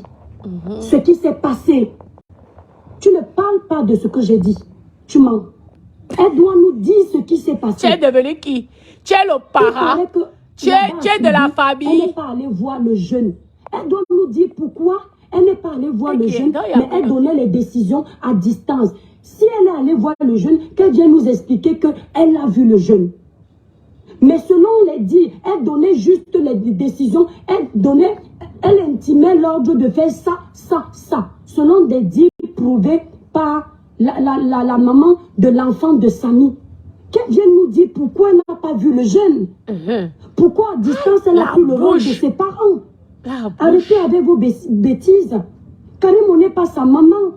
Ce qui s'est passé. Tu ne parles pas de ce que j'ai dit. Tu mens. Elle doit nous dire ce qui s'est passé. Tu es devenu qui? Tu es le parent. Tu es de la famille. Elle n'est pas allée voir le jeune. Elle doit nous dire pourquoi elle n'est pas allée voir le jeune, mais elle donnait les décisions à distance. Si elle est allée voir le jeune, qu'elle vienne nous expliquer qu'elle a vu le jeune. Mais selon les dits, elle donnait juste les décisions. Elle intimait l'ordre de faire ça, ça, ça. Selon des dits prouvés par la maman de l'enfant de Samy. Qu'elle vienne nous dire pourquoi elle n'a pas vu le jeune. Pourquoi à distance elle a pris le rôle de ses parents. Arrêtez avec vos bêtises. Karimo n'est pas sa maman.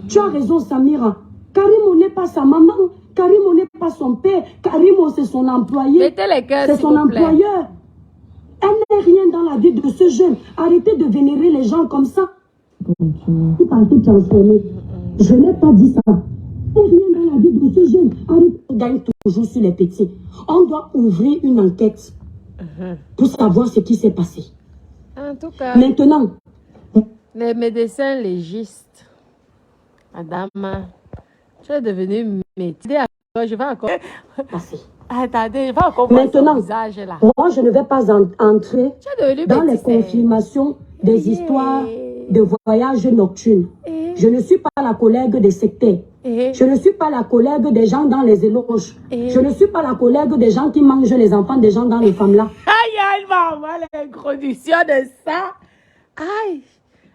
Tu as raison Samira. Karimo n'est pas sa maman. Karimo n'est pas son père. Karimo c'est son employé. C'est son employeur. Elle n'est rien dans la vie de ce jeune. Arrêtez de vénérer les gens comme ça. Vous partez transformer. Je n'ai pas dit ça. Elle n'est rien dans la vie de ce jeune. Arrêtez de gagner toujours sur les petits. On doit ouvrir une enquête pour savoir ce qui s'est passé. En tout cas, maintenant, les médecins légistes, madame, tu es devenue médecin. Je vais encore... Attendez, je vais encore voir son visage là. Moi, je ne vais pas entrer dans les confirmations des histoires de voyages nocturnes. Je ne suis pas la collègue des sectaires. Je ne suis pas la collègue des gens dans les éloges. Je ne suis pas la collègue des gens qui mangent les enfants des gens dans les femmes là. Aïe, aïe, maman, l'introduction de ça. Aïe.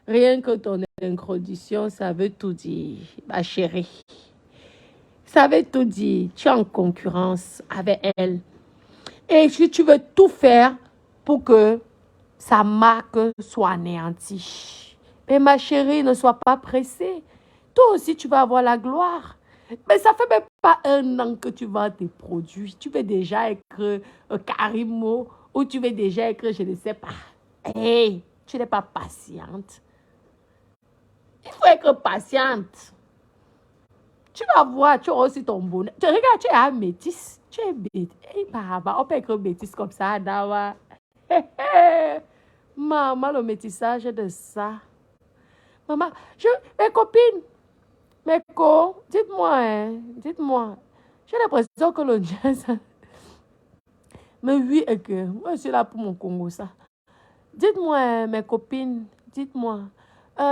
Rien que ton introduction, ça veut tout dire, ma chérie. Ça veut tout dire. Tu es en concurrence avec elle. Et si tu veux tout faire pour que sa marque soit anéantie. Mais ma chérie, ne sois pas pressée. Toi aussi, tu vas avoir la gloire. Mais ça fait même pas 1 an que tu vends tes produits. Tu veux déjà écrire Karimo ou tu veux déjà écrire, je ne sais pas. Hey, tu n'es pas patiente. Il faut être patiente. Tu vas voir, tu auras aussi ton bonheur. Tu regardes, tu es un métis. Tu es bête. Hey, papa, on peut écrire métis comme ça, Dawa. Maman, le métissage de ça. Maman, mes copines, dites-moi, hein, dites-moi. J'ai l'impression que le jazz. Mais oui, et que moi, je suis là pour mon Congo, ça. Dites-moi, hein, mes copines, dites-moi.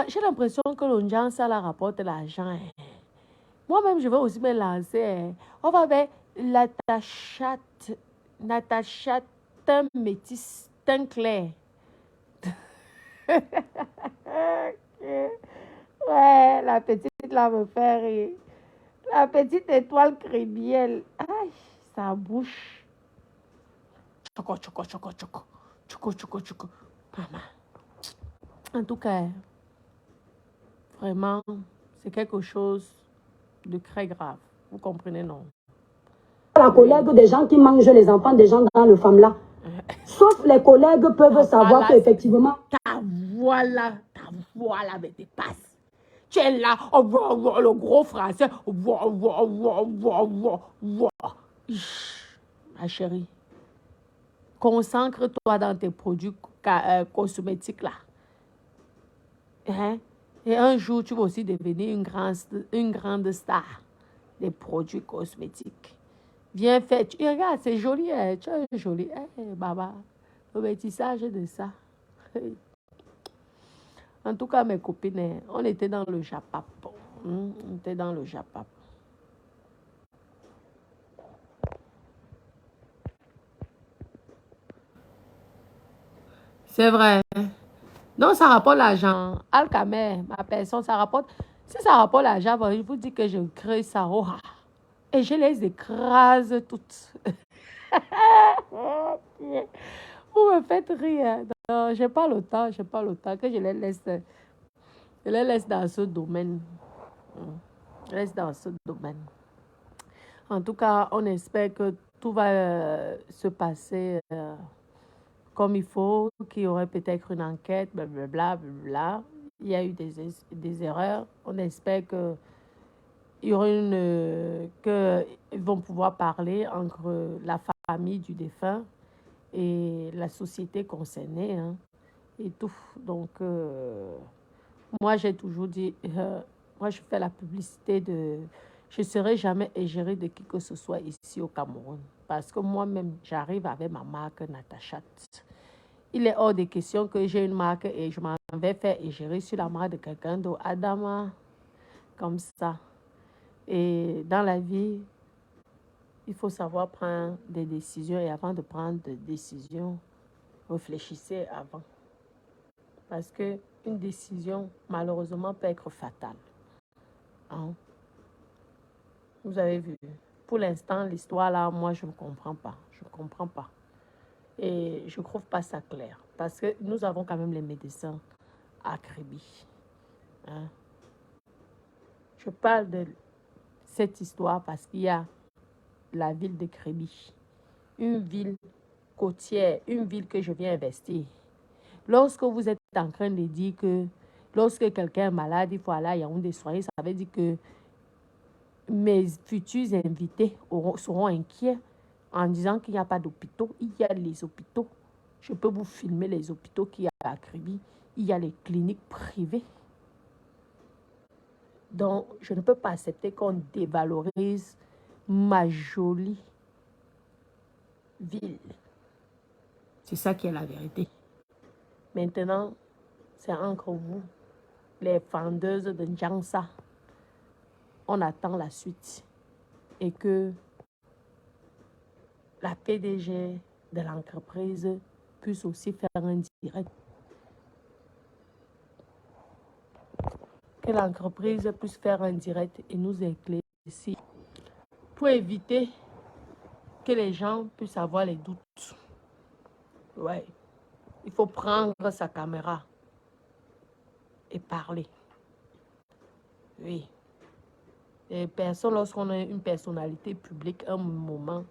J'ai l'impression que le jazz, ça la rapporte l'argent. Hein. Moi-même, je vais aussi me lancer. Hein. On va vers Natacha, teint métis, teint clair. Ouais, la petite là me fait rire. La petite étoile crémielle. Aïe, sa bouche. Choco, choco, choco, choco. Choco, choco, choco. Maman. En tout cas, vraiment, c'est quelque chose de très grave. Vous comprenez, non? La collègue des gens qui mangent les enfants des gens dans le femme là. Sauf les collègues peuvent savoir qu'effectivement. Ta voix là me dépasse. Tu es là, le gros français. Ma chérie, concentre-toi dans tes produits cosmétiques là. Hein? Et un jour, tu vas aussi devenir une grande star des produits cosmétiques. Bien fait. Regarde, c'est joli. Hein? Tu es joli. Baba, le métissage de ça. En tout cas, mes copines, on était dans le Japap. On était dans le Japap. C'est vrai. Non, ça rapporte l'argent. Alcamer, ma personne, ça rapporte. Si ça rapporte l'argent, je vous dis que je crée ça. Et je les écrase toutes. Vous me faites rire. Non, je n'ai pas le temps, que je les laisse. Je les laisse dans ce domaine. Je les laisse dans ce domaine. En tout cas, on espère que tout va se passer comme il faut, qu'il y aurait peut-être une enquête, blablabla, blablabla. Il y a eu des erreurs. On espère que il y aura qu'ils vont pouvoir parler entre la famille du défunt et la société concernée, hein, et tout. Donc, moi, j'ai toujours dit, moi, je fais la publicité de... Je ne serai jamais égérée de qui que ce soit ici au Cameroun. Parce que moi-même, j'arrive avec ma marque Natacha. Il est hors de question que j'ai une marque et je m'en vais faire égérer sur la marque de quelqu'un d'autre. Adama, comme ça. Et dans la vie, il faut savoir prendre des décisions. Et avant de prendre des décisions, réfléchissez avant. Parce qu'une décision, malheureusement, peut être fatale. Hein? Vous avez vu. Pour l'instant, l'histoire là, moi, je ne comprends pas. Je ne comprends pas. Et je ne trouve pas ça clair. Parce que nous avons quand même les médecins à Kribi. Hein? Je parle de cette histoire parce qu'il y a la ville de Kribi. Une ville côtière, une ville que je viens investir. Lorsque vous êtes en train de dire que lorsque quelqu'un est malade, il faut aller à Yaoundé soigner, ça veut dire que mes futurs invités seront inquiets en disant qu'il n'y a pas d'hôpitaux. Il y a les hôpitaux. Je peux vous filmer les hôpitaux qu'il y a à Kribi. Il y a les cliniques privées. Donc, je ne peux pas accepter qu'on dévalorise ma jolie ville. C'est ça qui est la vérité. Maintenant, c'est entre vous, les vendeuses de Njansa. On attend la suite. Et que la PDG de l'entreprise puisse aussi faire un direct. que l'entreprise puisse faire un direct et nous éclaircir pour éviter que les gens puissent avoir les doutes. Ouais. Il faut prendre sa caméra et parler. Oui. Les personnes, lorsqu'on a une personnalité publique, un moment,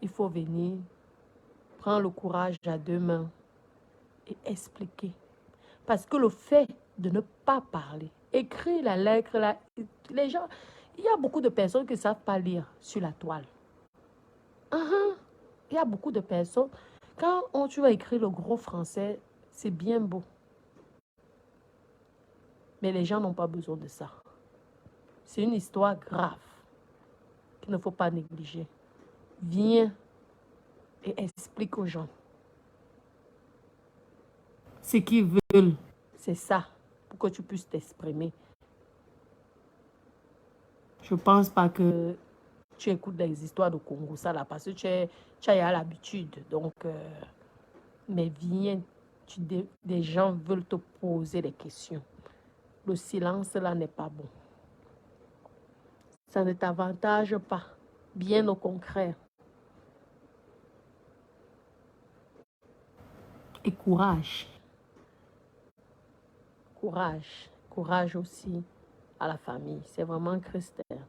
il faut venir, prendre le courage à deux mains et expliquer. Parce que le fait de ne pas parler, écrire la lettre, les gens, il y a beaucoup de personnes qui ne savent pas lire sur la toile. Il y a beaucoup de personnes, quand tu vas écrire le gros français, c'est bien beau. Mais les gens n'ont pas besoin de ça. C'est une histoire grave qu'il ne faut pas négliger. Viens et explique aux gens. Ce qu'ils veulent, c'est ça, pour que tu puisses t'exprimer. Je ne pense pas que tu écoutes des histoires de Congo, ça là, parce que tu as l'habitude. Donc, mais viens, des gens veulent te poser des questions. Le silence là n'est pas bon. Ça ne t'avantage pas, bien au contraire. Et courage. Courage. Courage aussi à la famille. C'est vraiment Christelle.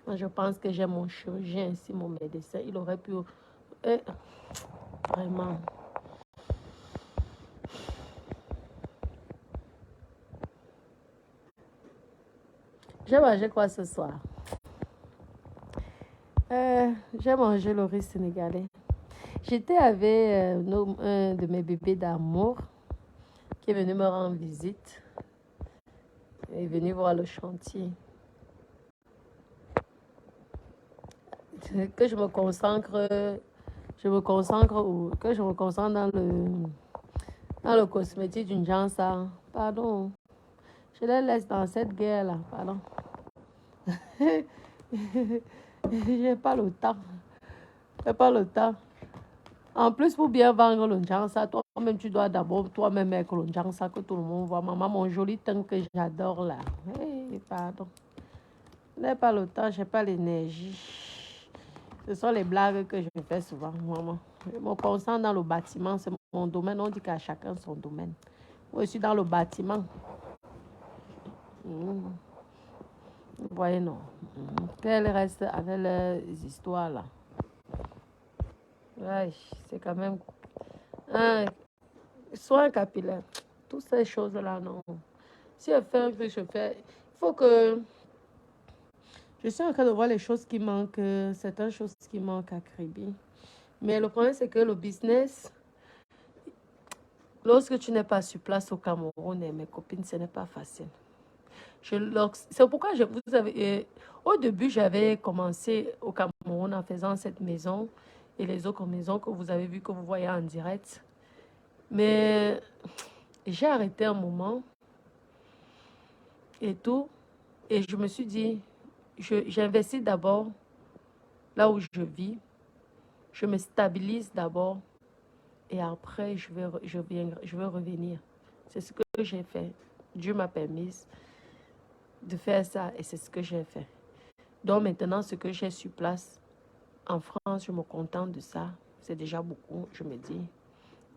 Je pense que j'ai mon chirurgien ici, mon médecin. Il aurait pu... vraiment... J'ai mangé quoi ce soir? J'ai mangé le riz sénégalais. J'étais avec un de mes bébés d'amour qui est venu me rendre visite. Il est venu voir le chantier. Que je me concentre dans le cosmétique d'une gens, ça. Pardon. Je les laisse dans cette guerre-là. Pardon. J'ai pas le temps. J'ai pas le temps. En plus, pour bien vendre le Njansa, toi-même, tu dois d'abord toi-même mettre le Njansa que tout le monde voit. Maman, mon joli teint que j'adore là. Hey, pardon. Je n'ai pas le temps, je n'ai pas l'énergie. Ce sont les blagues que je fais souvent, maman. Je me concentre dans le bâtiment, c'est mon domaine. On dit qu'à chacun son domaine. Moi, je suis dans le bâtiment. Vous voyez, non. Qu'elle reste avec les histoires là. Ouais, c'est quand même... soin capillaire. Toutes ces choses-là, non. Si je fais un peu, je fais... Il faut que... Je suis en train de voir les choses qui manquent, certaines choses qui manquent à Kribi. Mais le problème, c'est que le business, lorsque tu n'es pas sur place au Cameroun, et mes copines, ce n'est pas facile. C'est pourquoi au début, j'avais commencé au Cameroun en faisant cette maison et les autres maisons que vous avez vues, que vous voyez en direct. Mais j'ai arrêté un moment et tout. Et je me suis dit, j'investis d'abord là où je vis. Je me stabilise d'abord et après, je vais revenir. C'est ce que j'ai fait. Dieu m'a permis de faire ça et c'est ce que j'ai fait. Donc maintenant, ce que j'ai sur place, en France, je me contente de ça. C'est déjà beaucoup, je me dis.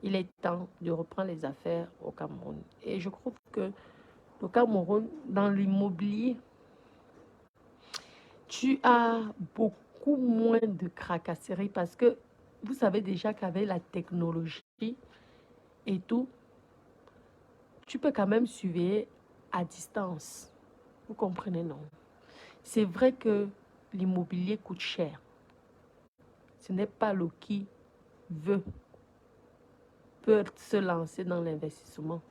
Il est temps de reprendre les affaires au Cameroun. Et je trouve que le Cameroun, dans l'immobilier, tu as beaucoup moins de tracasseries parce que vous savez déjà qu'avec la technologie et tout, tu peux quand même surveiller à distance. Vous comprenez, non? C'est vrai que l'immobilier coûte cher. Ce n'est pas le qui peut se lancer dans l'investissement.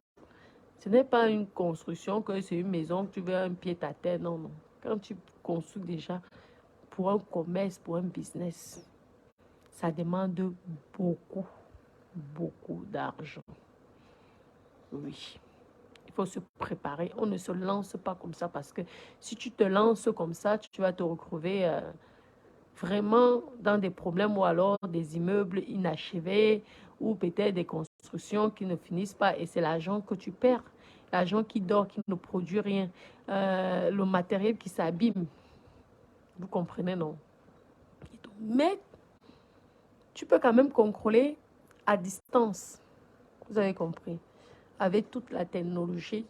Ce n'est pas une construction que c'est une maison que tu veux un pied à terre. Non, non. Quand tu construis déjà pour un commerce, pour un business, ça demande beaucoup, beaucoup d'argent. Oui. Il faut se préparer. On ne se lance pas comme ça parce que si tu te lances comme ça, tu vas te retrouver vraiment dans des problèmes ou alors des immeubles inachevés ou peut-être des constructions qui ne finissent pas et c'est l'argent que tu perds. l'argent qui dort, qui ne produit rien, le matériel qui s'abîme. Vous comprenez, non? Mais tu peux quand même contrôler à distance. Vous avez compris? Avec toute la technologie.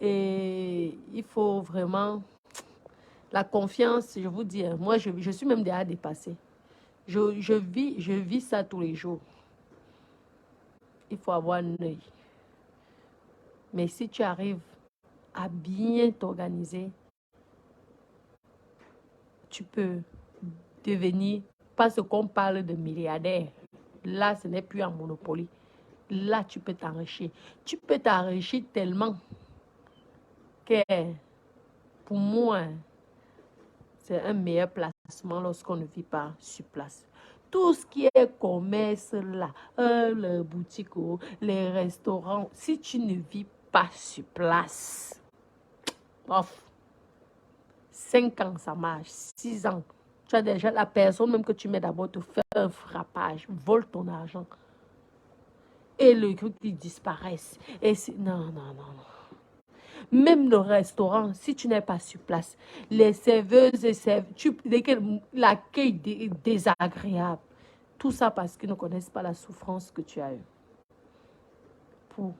Et il faut vraiment... La confiance, je vous dis, moi, je suis même déjà dépassée. Je vis ça tous les jours. Il faut avoir un œil. Mais si tu arrives à bien t'organiser, tu peux devenir, parce qu'on parle de milliardaire, là, ce n'est plus un monopoly. Là, tu peux t'enrichir. Tu peux t'enrichir tellement que, pour moi, c'est un meilleur placement lorsqu'on ne vit pas sur place. Tout ce qui est commerce là, les boutiques, les restaurants, si tu ne vis pas sur place, off, 5 ans ça marche, 6 ans. Tu as déjà la personne même que tu mets d'abord te fait un frappage, vole ton argent. Et le truc qui disparaissent. Et non, non, non, non. Même le restaurant, si tu n'es pas sur place, les serveuses et serveurs, l'accueil est désagréable. Tout ça parce qu'ils ne connaissent pas la souffrance que tu as eue pour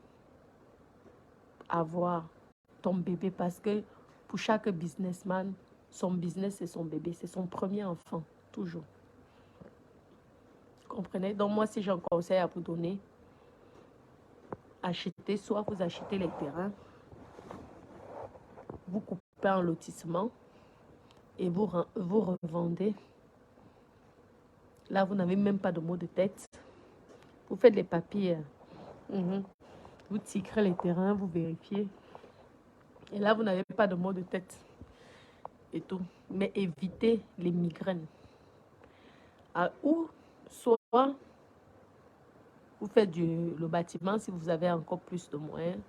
avoir ton bébé. Parce que pour chaque businessman, son business, c'est son bébé. C'est son premier enfant, toujours. Vous comprenez? Donc moi, si j'ai un conseil à vous donner, achetez, soit vous achetez les terrains, vous coupez un lotissement et vous revendez. Là, vous n'avez même pas de mot de tête. Vous faites les papiers. Vous tigrez les terrains, vous vérifiez. Et là, vous n'avez pas de mot de tête. Et tout. Mais évitez les migraines. Ou soit vous faites le bâtiment, si vous avez encore plus de moyens,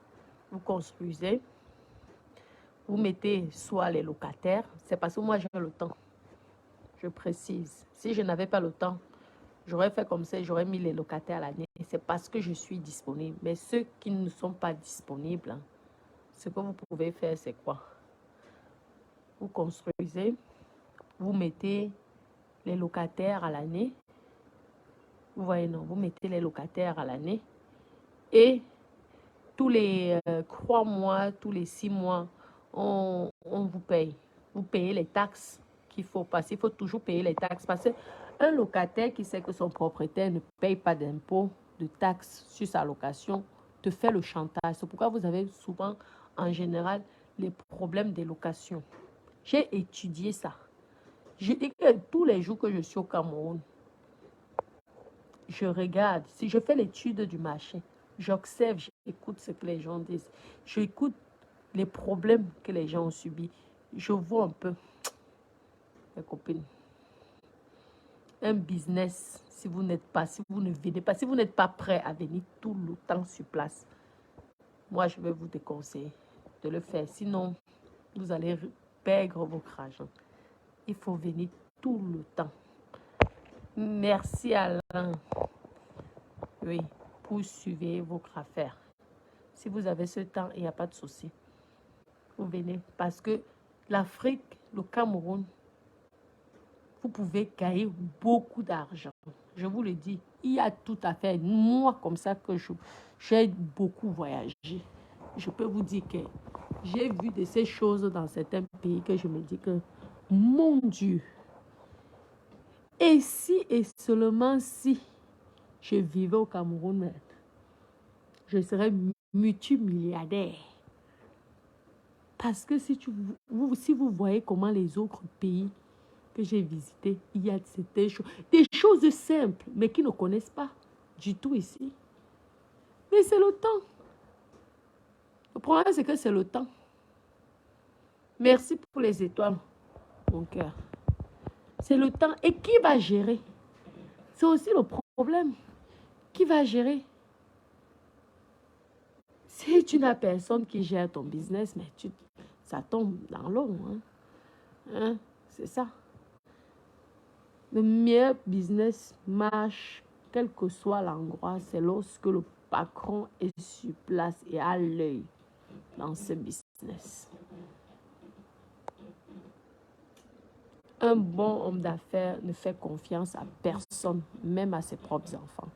vous construisez. Vous mettez soit les locataires. C'est parce que moi, j'ai le temps. Je précise. Si je n'avais pas le temps, j'aurais fait comme ça, j'aurais mis les locataires à l'année. C'est parce que je suis disponible. Mais ceux qui ne sont pas disponibles, ce que vous pouvez faire, c'est quoi? Vous construisez, vous mettez les locataires à l'année. Vous voyez, non, vous mettez les locataires à l'année. Et tous les 3 mois, tous les 6 mois, on vous paye. Vous payez les taxes qu'il faut passer. Il faut toujours payer les taxes parce qu'un locataire qui sait que son propriétaire ne paye pas d'impôts, de taxes sur sa location, te fait le chantage. C'est pourquoi vous avez souvent, en général, les problèmes des locations. J'ai étudié ça. Je dis que tous les jours que je suis au Cameroun, je regarde, si je fais l'étude du marché, j'observe, j'écoute ce que les gens disent. J'écoute les problèmes que les gens ont subis. Je vois un peu, mes copines, un business, si vous n'êtes pas, si vous ne venez pas, si vous n'êtes pas prêt à venir tout le temps sur place, moi, je vais vous déconseiller de le faire. Sinon, vous allez perdre votre argent. Il faut venir tout le temps. Merci Alain. Oui, pour suivre votre affaire. Si vous avez ce temps, il n'y a pas de souci. Vous venez. Parce que l'Afrique, le Cameroun, vous pouvez gagner beaucoup d'argent. Je vous le dis, il y a tout à faire. Moi, comme ça que j'ai beaucoup voyagé. Je peux vous dire que j'ai vu de ces choses dans certains pays que je me dis que, mon Dieu, et si et seulement si je vivais au Cameroun, je serais multimilliardaire. Parce que si vous voyez comment les autres pays que j'ai visités, il y a des choses simples, mais qui ne connaissent pas du tout ici. Mais c'est le temps. Le problème, c'est que c'est le temps. Merci pour les étoiles, mon cœur. C'est le temps. Et qui va gérer? C'est aussi le problème. Qui va gérer? Si tu n'as personne qui gère ton business, mais ça tombe dans l'eau. C'est ça. Le meilleur business marche, quel que soit l'endroit, c'est lorsque le patron est sur place et à l'œil. dans ce business. Un bon homme d'affaires ne fait confiance à personne, même à ses propres enfants,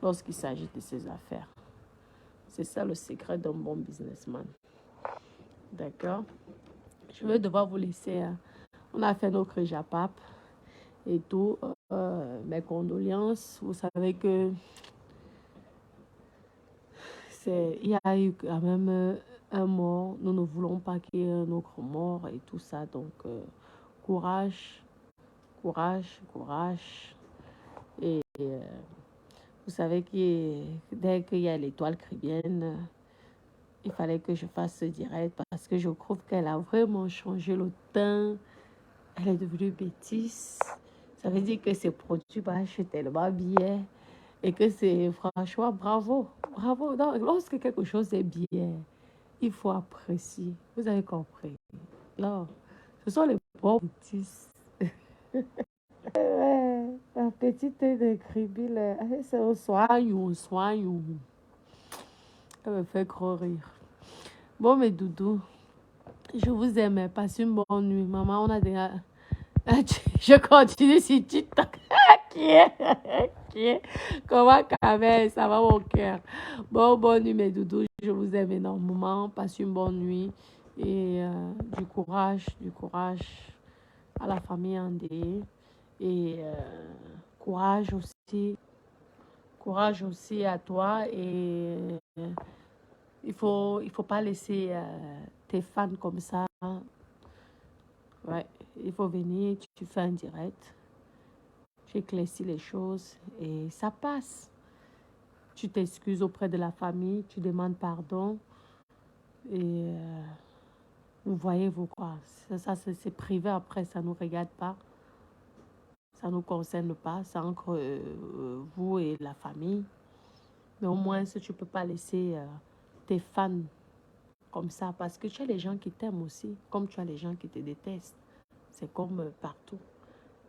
lorsqu'il s'agit de ses affaires. C'est ça le secret d'un bon businessman. D'accord? Je vais devoir vous laisser. Hein. On a fait notre Japap et tout. Mes condoléances. Vous savez que il y a eu quand même un mort. Nous ne voulons pas qu'il y ait un autre mort et tout ça. Donc, courage, courage, courage. Et vous savez que dès qu'il y a l'étoile caribéenne, il fallait que je fasse ce direct parce que je trouve qu'elle a vraiment changé le teint. Elle est devenue bêtise. Ça veut dire que ces produits marchent tellement bien et que c'est franchement bravo. Bravo. Donc, lorsque quelque chose est bien, il faut apprécier. Vous avez compris? Non, ce sont les bons bêtises. La petite de Cribille, c'est un soignou. Elle me fait trop rire. Bon, mes doudous, je vous aime. Passez une bonne nuit. Maman, on a déjà... Je continue si tu t'en... Qui est? Comment quand même? Ça va mon cœur. Bon, bonne nuit, mes doudous. Je vous aime énormément. Passez une bonne nuit. Et du courage à la famille Andé. Et courage aussi à toi. Et il faut pas laisser tes fans comme ça. Ouais, il faut venir, tu fais un direct. Tu éclaircis les choses et ça passe. Tu t'excuses auprès de la famille, tu demandes pardon. Et vous voyez, vous quoi. Ça c'est privé après, ça ne nous regarde pas. Ça ne nous concerne pas. C'est entre vous et la famille. Mais au moins, si tu ne peux pas laisser tes fans comme ça, parce que tu as les gens qui t'aiment aussi, comme tu as les gens qui te détestent. C'est comme partout.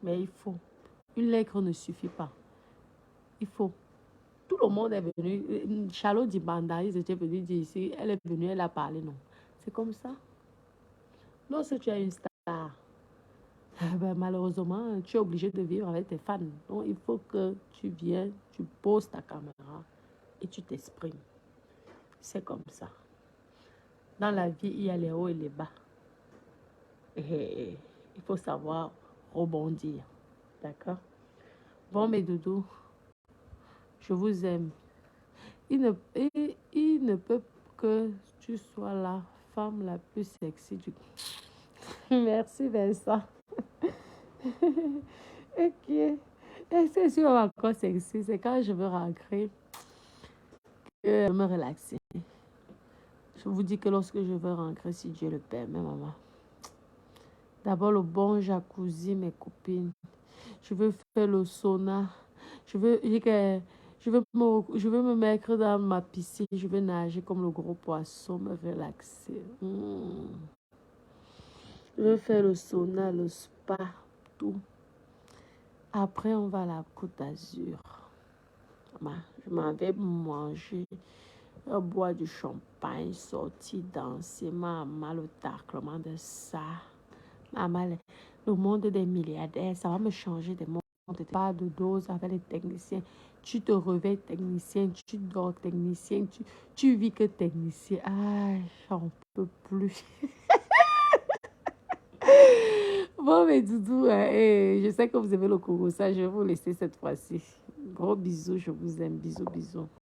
Mais il faut. Une lettre ne suffit pas. Il faut. Tout le monde est venu. Charlotte Dibanda, ils étaient venus dire ici. Elle est venue, elle a parlé, non. C'est comme ça. Lorsque tu as une star, ben, malheureusement, tu es obligé de vivre avec tes fans. Donc, il faut que tu viennes, tu poses ta caméra et tu t'exprimes. C'est comme ça. Dans la vie, il y a les hauts et les bas. Et il faut savoir rebondir. D'accord? Bon, mes doudous, je vous aime. Il ne peut que tu sois la femme la plus sexy du... Merci, Vincent. Ok. Est-ce que je suis encore sexy? C'est quand je veux rentrer que me relaxer. Je vous dis que lorsque je veux rentrer, si Dieu le permet, maman. D'abord, le bon jacuzzi, mes copines. Je veux faire le sauna. Je veux me mettre dans ma piscine. Je veux nager comme le gros poisson, me relaxer. Je veux faire le sauna, le spa, tout. Après, on va à la Côte d'Azur. Je m'en vais manger, boire du champagne, sortir, danser. Maman, le taclement de ça. Maman, le monde des milliardaires, ça va me changer de monde. Pas de dose avec les techniciens. Tu te réveilles technicien, tu dors technicien, tu vis que technicien. Ah, j'en peux plus. Bon, mes doudous, je sais que vous aimez le Congo, ça, je vais vous laisser cette fois-ci. Gros bisous, je vous aime. Bisous, bisous.